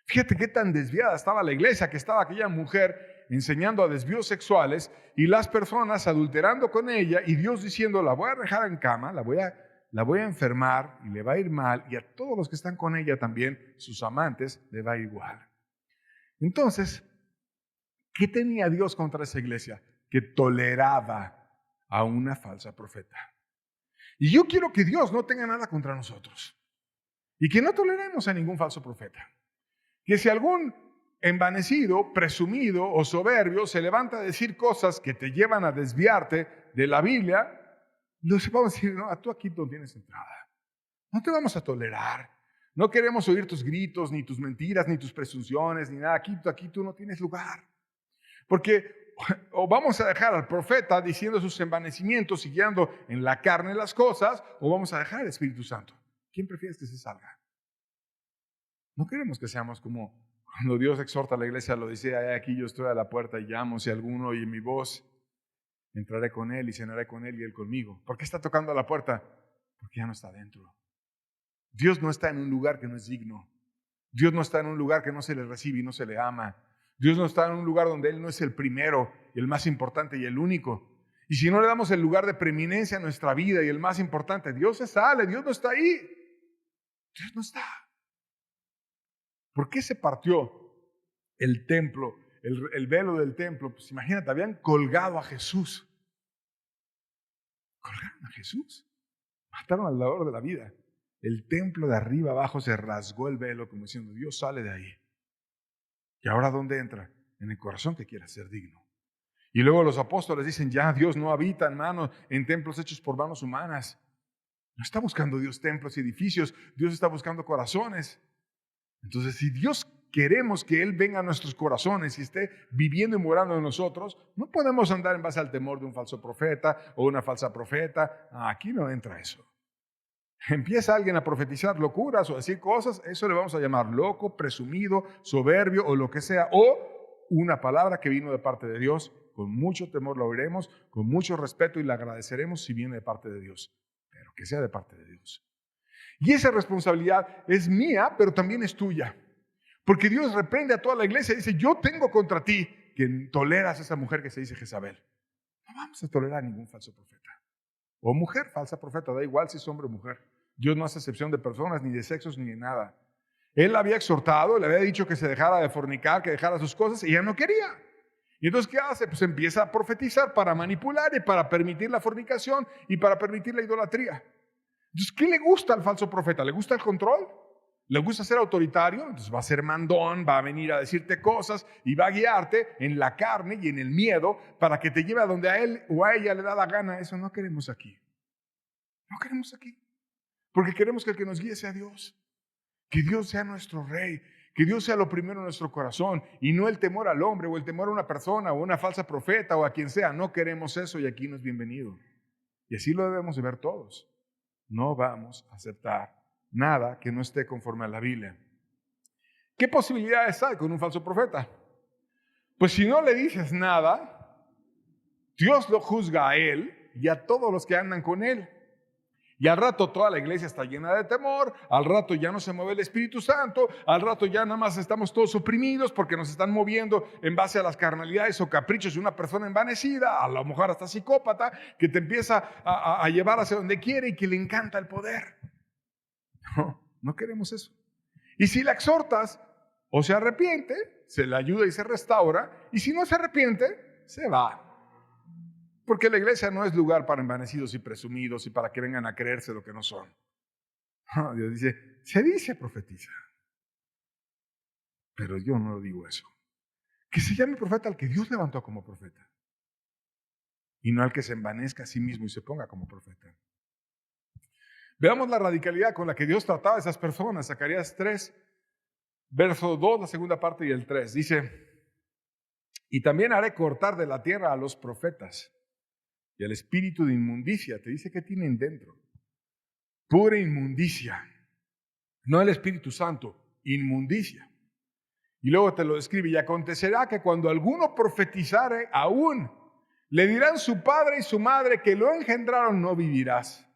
Fíjate qué tan desviada estaba la iglesia, que estaba aquella mujer enseñando a desvíos sexuales y las personas adulterando con ella y Dios diciendo, la voy a dejar en cama, la voy a enfermar y le va a ir mal, y a todos los que están con ella también, sus amantes, le va a ir igual. Entonces, ¿qué tenía Dios contra esa iglesia? Que toleraba a una falsa profeta. Y yo quiero que Dios no tenga nada contra nosotros y que no toleremos a ningún falso profeta. Que si algún envanecido, presumido o soberbio se levanta a decir cosas que te llevan a desviarte de la Biblia, les vamos a decir, no, tú aquí no tienes entrada. No te vamos a tolerar. No queremos oír tus gritos, ni tus mentiras, ni tus presunciones, ni nada. Aquí tú no tienes lugar. Porque o vamos a dejar al profeta diciendo sus envanecimientos y guiando en la carne las cosas, o vamos a dejar al Espíritu Santo. ¿Quién prefieres que se salga? No queremos que seamos como cuando Dios exhorta a la iglesia, lo dice, aquí yo estoy a la puerta y llamo, si alguno oye mi voz, entraré con él y cenaré con él y él conmigo. ¿Por qué está tocando a la puerta? Porque ya no está dentro. Dios no está en un lugar que no es digno. Dios no está en un lugar que no se le recibe y no se le ama. Dios no está en un lugar donde Él no es el primero, el más importante y el único. Y si no le damos el lugar de preeminencia a nuestra vida y el más importante, Dios se sale, Dios no está ahí. Dios no está. ¿Por qué se partió el templo, el velo del templo? Pues imagínate, habían colgado a Jesús. Colgaron a Jesús. Mataron al dador de la vida. El templo de arriba abajo se rasgó el velo como diciendo, Dios sale de ahí. ¿Y ahora dónde entra? En el corazón que quiera ser digno. Y luego los apóstoles dicen, ya Dios no habita en templos hechos por manos humanas. No está buscando Dios templos y edificios, Dios está buscando corazones. Entonces, si Dios queremos que Él venga a nuestros corazones y esté viviendo y morando en nosotros, no podemos andar en base al temor de un falso profeta o una falsa profeta. Aquí no entra eso. Empieza alguien a profetizar locuras o a decir cosas, eso le vamos a llamar loco, presumido, soberbio o lo que sea, o una palabra que vino de parte de Dios. Con mucho temor lo oiremos, con mucho respeto y le agradeceremos si viene de parte de Dios, pero que sea de parte de Dios. Y esa responsabilidad es mía, pero también es tuya. Porque Dios reprende a toda la iglesia y dice, yo tengo contra ti que toleras a esa mujer que se dice Jezabel. No vamos a tolerar a ningún falso profeta. O mujer, falsa profeta, da igual si es hombre o mujer. Dios no hace excepción de personas, ni de sexos, ni de nada. Él la había exhortado, le había dicho que se dejara de fornicar, que dejara sus cosas, y ella no quería. Y entonces, ¿qué hace? Pues empieza a profetizar para manipular y para permitir la fornicación y para permitir la idolatría. Entonces, ¿qué le gusta al falso profeta? ¿Le gusta el control? ¿Le gusta ser autoritario? Entonces va a ser mandón, va a venir a decirte cosas y va a guiarte en la carne y en el miedo para que te lleve a donde a él o a ella le da la gana. Eso no queremos aquí. No queremos aquí. Porque queremos que el que nos guíe sea Dios. Que Dios sea nuestro rey. Que Dios sea lo primero en nuestro corazón y no el temor al hombre o el temor a una persona o una falsa profeta o a quien sea. No queremos eso y aquí no es bienvenido. Y así lo debemos de ver todos. No vamos a aceptar nada que no esté conforme a la Biblia. ¿Qué posibilidades hay con un falso profeta? Pues si no le dices nada, Dios lo juzga a él y a todos los que andan con él. Y al rato toda la iglesia está llena de temor, al rato ya no se mueve el Espíritu Santo, al rato ya nada más estamos todos oprimidos porque nos están moviendo en base a las carnalidades o caprichos de una persona envanecida, a lo mejor hasta psicópata, que te empieza a llevar hacia donde quiere y que le encanta el poder. No queremos eso. Y si la exhortas o se arrepiente, se le ayuda y se restaura, y si no se arrepiente, se va. Porque la iglesia no es lugar para envanecidos y presumidos y para que vengan a creerse lo que no son. Dios dice, se dice profetiza. Pero yo no digo eso. Que se llame profeta al que Dios levantó como profeta. Y no al que se envanezca a sí mismo y se ponga como profeta. Veamos la radicalidad con la que Dios trataba a esas personas. Zacarías 3, verso 2, la segunda parte y el 3. Dice, y también haré cortar de la tierra a los profetas y al espíritu de inmundicia. Te dice que tienen dentro. Pura inmundicia. No el Espíritu Santo, inmundicia. Y luego te lo describe. Y acontecerá que cuando alguno profetizare aún, le dirán su padre y su madre que lo engendraron, no vivirás.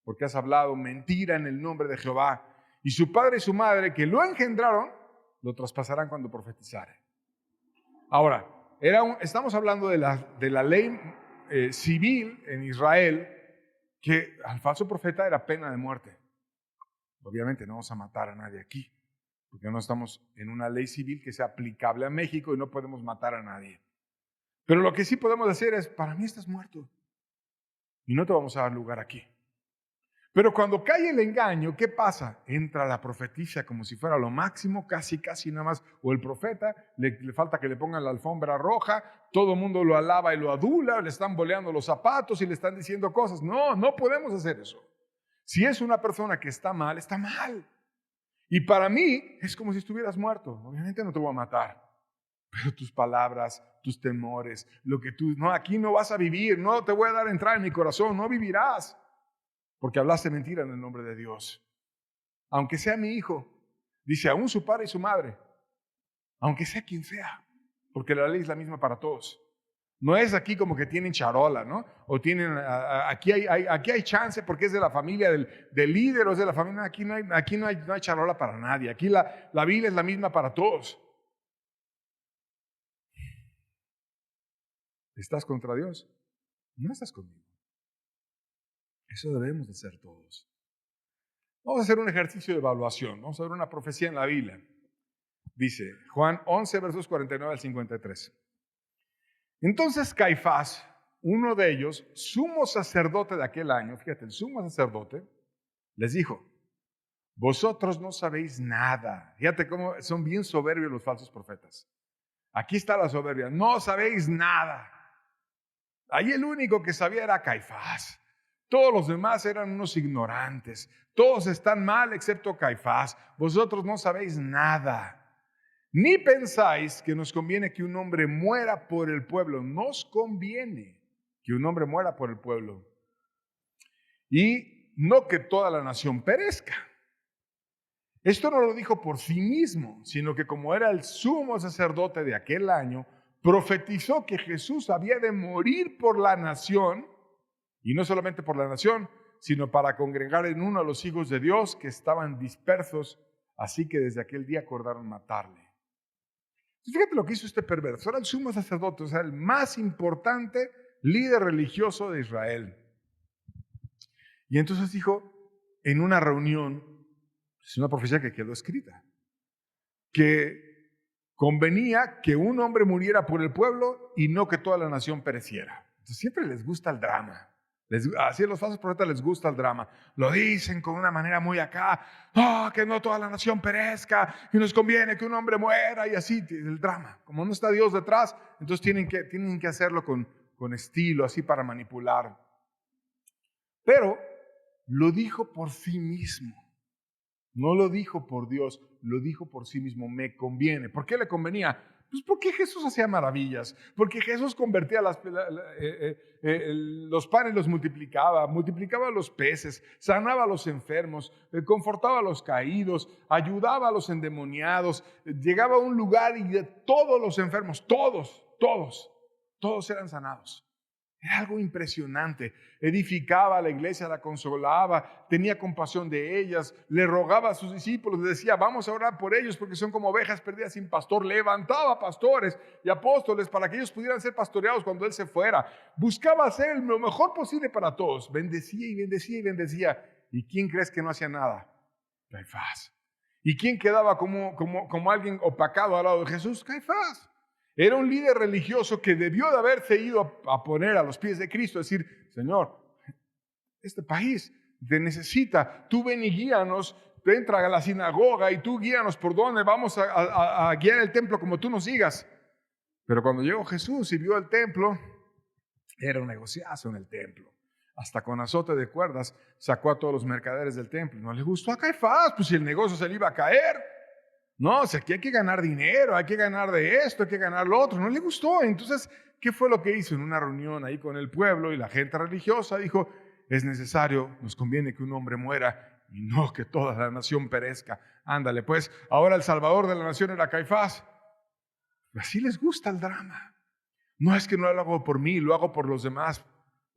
Porque has hablado mentira en el nombre de Jehová. Y su padre y su madre que lo engendraron, lo traspasarán cuando profetizare. Ahora, estamos hablando de la ley civil en Israel, que al falso profeta era pena de muerte. Obviamente no vamos a matar a nadie aquí, porque no estamos en una ley civil que sea aplicable a México y no podemos matar a nadie. Pero lo que sí podemos decir es, para mí estás muerto y no te vamos a dar lugar aquí. Pero cuando cae el engaño, ¿qué pasa? Entra la profetisa como si fuera lo máximo, casi nada más. O el profeta, le falta que le pongan la alfombra roja, todo el mundo lo alaba y lo adula, le están boleando los zapatos y le están diciendo cosas. No, no podemos hacer eso. Si es una persona que está mal, está mal. Y para mí es como si estuvieras muerto. Obviamente no te voy a matar. Pero tus palabras, tus temores, no, aquí no vas a vivir, no te voy a dar entrada en mi corazón, no vivirás. Porque hablaste mentira en el nombre de Dios. Aunque sea mi hijo, dice aún su padre y su madre, aunque sea quien sea, porque la ley es la misma para todos. No es aquí como que tienen charola, ¿no? O tienen, aquí hay chance porque es de la familia del líder o es de la familia. Aquí no hay charola para nadie. Aquí la Biblia es la misma para todos. ¿Estás contra Dios? No estás conmigo. Eso debemos de ser todos. Vamos a hacer un ejercicio de evaluación. Vamos a ver una profecía en la Biblia. Dice Juan 11, versos 49 al 53. Entonces Caifás, uno de ellos, sumo sacerdote de aquel año, fíjate, el sumo sacerdote, les dijo, vosotros no sabéis nada. Fíjate cómo son bien soberbios los falsos profetas. Aquí está la soberbia. No sabéis nada. Ahí el único que sabía era Caifás. Todos los demás eran unos ignorantes. Todos están mal excepto Caifás. Vosotros no sabéis nada. Ni pensáis que nos conviene que un hombre muera por el pueblo. Nos conviene que un hombre muera por el pueblo. Y no que toda la nación perezca. Esto no lo dijo por sí mismo, sino que como era el sumo sacerdote de aquel año, profetizó que Jesús había de morir por la nación, y no solamente por la nación, sino para congregar en uno a los hijos de Dios que estaban dispersos, así que desde aquel día acordaron matarle. Fíjate lo que hizo este perverso. Era el sumo sacerdote, o sea, el más importante líder religioso de Israel. Y entonces dijo en una reunión, es una profecía que quedó escrita, que convenía que un hombre muriera por el pueblo y no que toda la nación pereciera. Entonces siempre les gusta el drama. Así a los falsos profetas les gusta el drama. Lo dicen con una manera muy acá, que no toda la nación perezca, y nos conviene que un hombre muera, y así, el drama. Como no está Dios detrás, entonces tienen que hacerlo con estilo, así para manipular. Pero lo dijo por sí mismo. No lo dijo por Dios, lo dijo por sí mismo. Me conviene. ¿Por qué le convenía? Pues porque Jesús hacía maravillas, porque Jesús convertía los panes, los multiplicaba los peces, sanaba a los enfermos, confortaba a los caídos, ayudaba a los endemoniados, llegaba a un lugar y de todos los enfermos, todos eran sanados. Era algo impresionante. Edificaba a la iglesia, la consolaba, tenía compasión de ellas, le rogaba a sus discípulos, le decía, vamos a orar por ellos porque son como ovejas perdidas sin pastor. Levantaba pastores y apóstoles para que ellos pudieran ser pastoreados cuando él se fuera. Buscaba hacer lo mejor posible para todos. Bendecía y bendecía y bendecía. ¿Y quién crees que no hacía nada? Caifás. ¿Y quién quedaba como alguien opacado al lado de Jesús? Caifás. Era un líder religioso que debió de haberse ido a poner a los pies de Cristo, decir, Señor, este país te necesita, tú ven y guíanos, entra a la sinagoga y tú guíanos por dónde vamos a guiar el templo como tú nos digas. Pero cuando llegó Jesús y vio el templo, era un negociazo en el templo. Hasta con azote de cuerdas sacó a todos los mercaderes del templo. No le gustó a Caifás, pues si el negocio se le iba a caer. No, o sea, aquí hay que ganar dinero, hay que ganar de esto, hay que ganar lo otro. No le gustó. Entonces, ¿qué fue lo que hizo? En una reunión ahí con el pueblo y la gente religiosa dijo, es necesario, nos conviene que un hombre muera y no que toda la nación perezca. Ándale, pues, ahora el salvador de la nación era Caifás. Así les gusta el drama. No es que no lo hago por mí, lo hago por los demás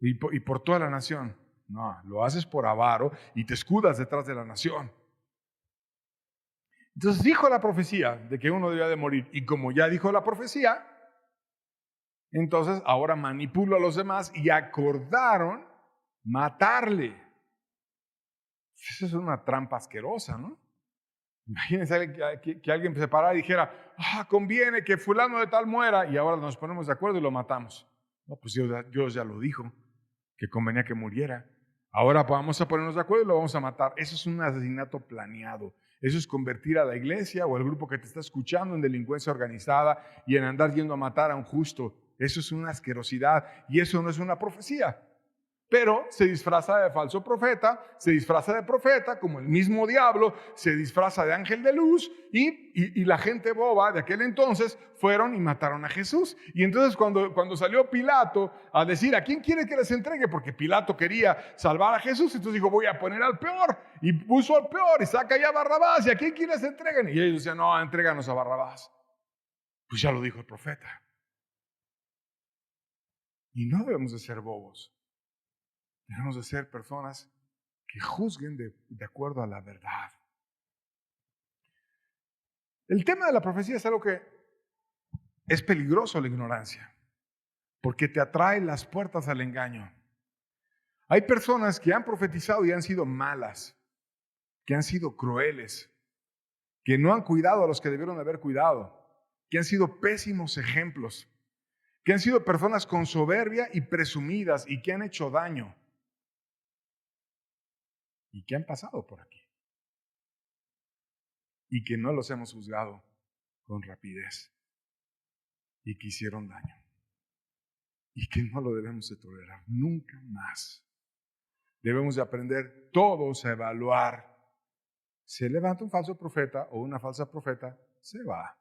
y por toda la nación. No, lo haces por avaro y te escudas detrás de la nación. Entonces dijo la profecía de que uno debía de morir. Y como ya dijo la profecía, entonces ahora manipuló a los demás y acordaron matarle. Eso es una trampa asquerosa, ¿no? Imagínense que alguien se parara y dijera, conviene que fulano de tal muera y ahora nos ponemos de acuerdo y lo matamos. No, pues Dios ya lo dijo, que convenía que muriera. Ahora vamos a ponernos de acuerdo y lo vamos a matar. Eso es un asesinato planeado. Eso es convertir a la iglesia o al grupo que te está escuchando en delincuencia organizada y en andar yendo a matar a un justo. Eso es una asquerosidad y eso no es una profecía. Pero se disfraza de falso profeta, se disfraza de profeta, como el mismo diablo, se disfraza de ángel de luz y la gente boba de aquel entonces fueron y mataron a Jesús. Y entonces cuando salió Pilato a decir, ¿a quién quiere que les entregue? Porque Pilato quería salvar a Jesús, entonces dijo, voy a poner al peor. Y puso al peor y saca ya a Barrabás. ¿Y a quién quieres entreguen? Y ellos decían, no, entréganos a Barrabás. Pues ya lo dijo el profeta. Y no debemos de ser bobos. Debemos de ser personas que juzguen de acuerdo a la verdad. El tema de la profecía es algo que es peligroso, la ignorancia, porque te atrae las puertas al engaño. Hay personas que han profetizado y han sido malas, que han sido crueles, que no han cuidado a los que debieron haber cuidado, que han sido pésimos ejemplos, que han sido personas con soberbia y presumidas y que han hecho daño. Y que han pasado por aquí. Y que no los hemos juzgado con rapidez. Y que hicieron daño. Y que no lo debemos de tolerar nunca más. Debemos de aprender todos a evaluar. Se levanta un falso profeta o una falsa profeta, se va.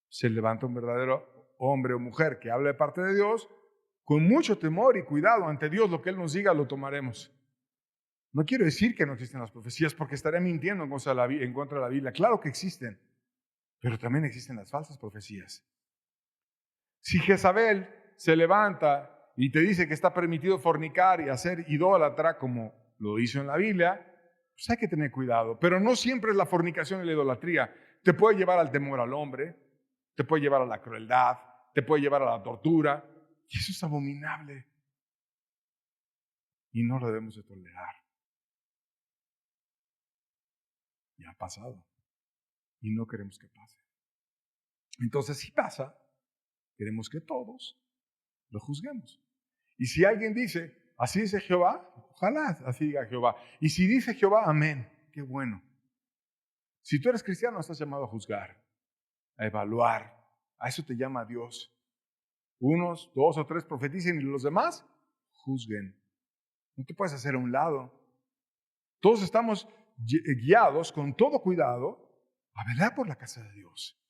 se levanta un verdadero hombre o mujer que habla de parte de Dios, con mucho temor y cuidado ante Dios, lo que Él nos diga lo tomaremos. No quiero decir que no existen las profecías, porque estaré mintiendo en contra de la Biblia. Claro que existen, pero también existen las falsas profecías. Si Jezabel se levanta y te dice que está permitido fornicar y hacer idólatra, como lo hizo en la Biblia, pues hay que tener cuidado. Pero no siempre es la fornicación y la idolatría. Te puede llevar al temor al hombre, te puede llevar a la crueldad, te puede llevar a la tortura. Y eso es abominable. Y no lo debemos de tolerar. Ya ha pasado. Y no queremos que pase. Entonces, si pasa, queremos que todos lo juzguemos. Y si alguien dice, así dice Jehová, ojalá así diga Jehová. Y si dice Jehová, amén, qué bueno. Si tú eres cristiano, estás llamado a juzgar, a evaluar. A eso te llama Dios. Unos, dos o tres profeticen y los demás juzguen. No te puedes hacer a un lado. Todos estamos guiados con todo cuidado a velar por la casa de Dios.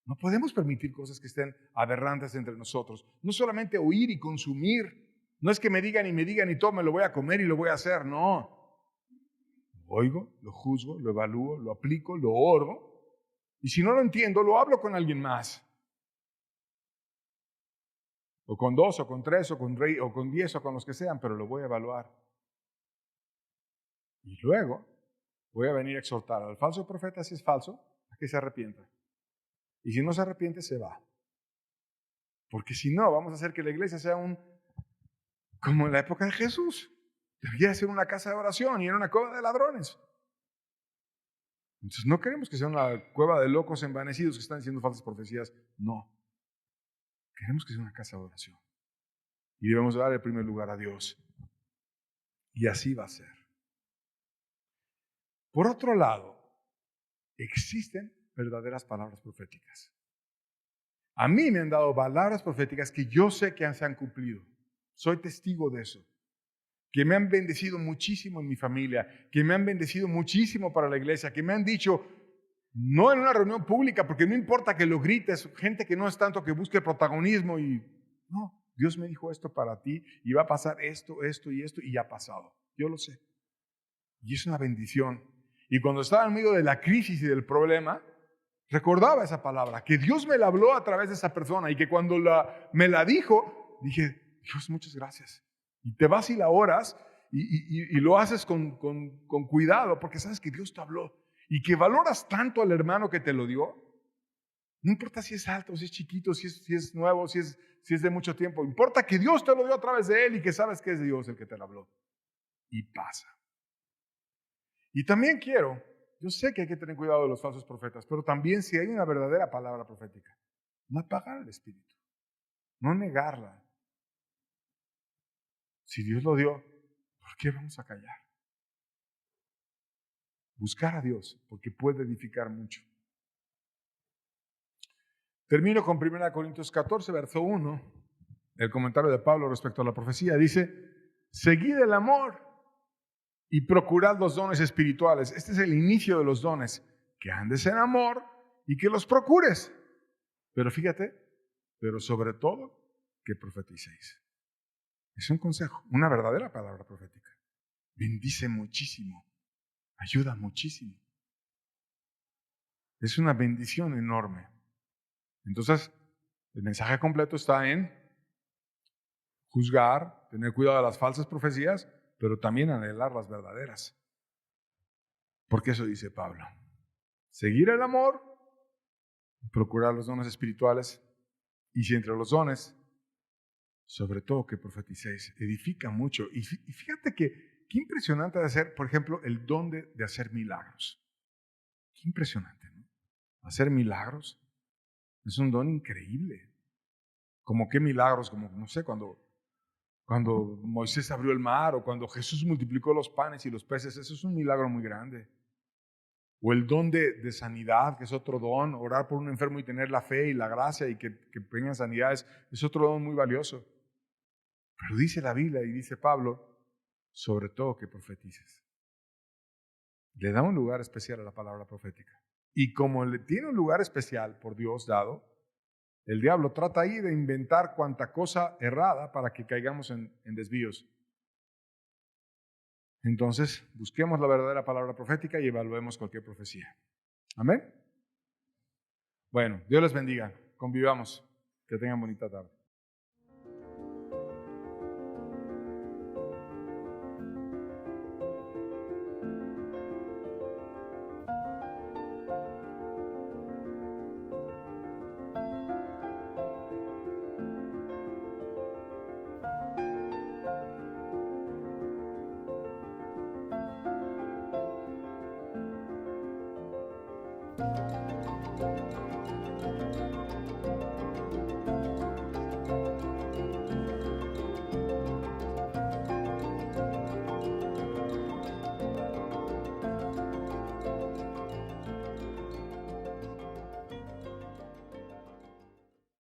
No podemos permitir cosas que estén aberrantes entre nosotros. No solamente oír y consumir. No es que me digan y todo me lo voy a comer y lo voy a hacer. No. Lo oigo, lo juzgo, lo evalúo, lo aplico, lo oro. Y si no lo entiendo, lo hablo con alguien más. O con 2, o con 3, o con 10, o con los que sean, pero lo voy a evaluar. Y luego voy a venir a exhortar al falso profeta, si es falso, a que se arrepienta. Y si no se arrepiente, se va. Porque si no, vamos a hacer que la iglesia sea como en la época de Jesús. Debía ser una casa de oración y era una cueva de ladrones. Entonces no queremos que sea una cueva de locos envanecidos que están diciendo falsas profecías. No. Queremos que sea una casa de oración. Y debemos dar el primer lugar a Dios. Y así va a ser. Por otro lado, existen verdaderas palabras proféticas. A mí me han dado palabras proféticas que yo sé que se han cumplido. Soy testigo de eso. Que me han bendecido muchísimo en mi familia, que me han bendecido muchísimo para la iglesia, que me han dicho, no en una reunión pública, porque no importa que lo grites, gente que no es tanto que busque protagonismo y no, Dios me dijo esto para ti y va a pasar esto, esto y esto y ya ha pasado. Yo lo sé. Y es una bendición. Y cuando estaba en medio de la crisis y del problema, recordaba esa palabra, que Dios me la habló a través de esa persona y que cuando me la dijo, dije, Dios, muchas gracias. Y te vas y la oras y lo haces con cuidado porque sabes que Dios te habló y que valoras tanto al hermano que te lo dio. No importa si es alto, si es chiquito, si es nuevo, si es de mucho tiempo. Importa que Dios te lo dio a través de él y que sabes que es Dios el que te lo habló. Y pasa. Y también yo sé que hay que tener cuidado de los falsos profetas, pero también si hay una verdadera palabra profética, no apagar el espíritu, no negarla. Si Dios lo dio, ¿por qué vamos a callar? Buscar a Dios, porque puede edificar mucho. Termino con 1 Corintios 14, verso 1, el comentario de Pablo respecto a la profecía. Dice, seguid el amor y procurad los dones espirituales. Este es el inicio de los dones, que andes en amor y que los procures. Pero fíjate, pero sobre todo que profeticéis. Es un consejo, una verdadera palabra profética. Bendice muchísimo, ayuda muchísimo. Es una bendición enorme. Entonces, el mensaje completo está en juzgar, tener cuidado de las falsas profecías, pero también anhelar las verdaderas. Porque eso dice Pablo. Seguir el amor, procurar los dones espirituales, y si entre los dones, sobre todo que profeticéis, edifica mucho. Y fíjate qué impresionante de hacer, por ejemplo, el don de hacer milagros. Qué impresionante, ¿no? Hacer milagros es un don increíble. Como qué milagros, como no sé, cuando Moisés abrió el mar o cuando Jesús multiplicó los panes y los peces, eso es un milagro muy grande. O el don de sanidad, que es otro don, orar por un enfermo y tener la fe y la gracia y que tengan sanidades, es otro don muy valioso. Pero dice la Biblia y dice Pablo, sobre todo que profetices. Le da un lugar especial a la palabra profética. Y como le tiene un lugar especial por Dios dado, el diablo trata ahí de inventar cuanta cosa errada para que caigamos en desvíos. Entonces, busquemos la verdadera palabra profética y evaluemos cualquier profecía. Amén. Bueno, Dios les bendiga. Convivamos. Que tengan bonita tarde.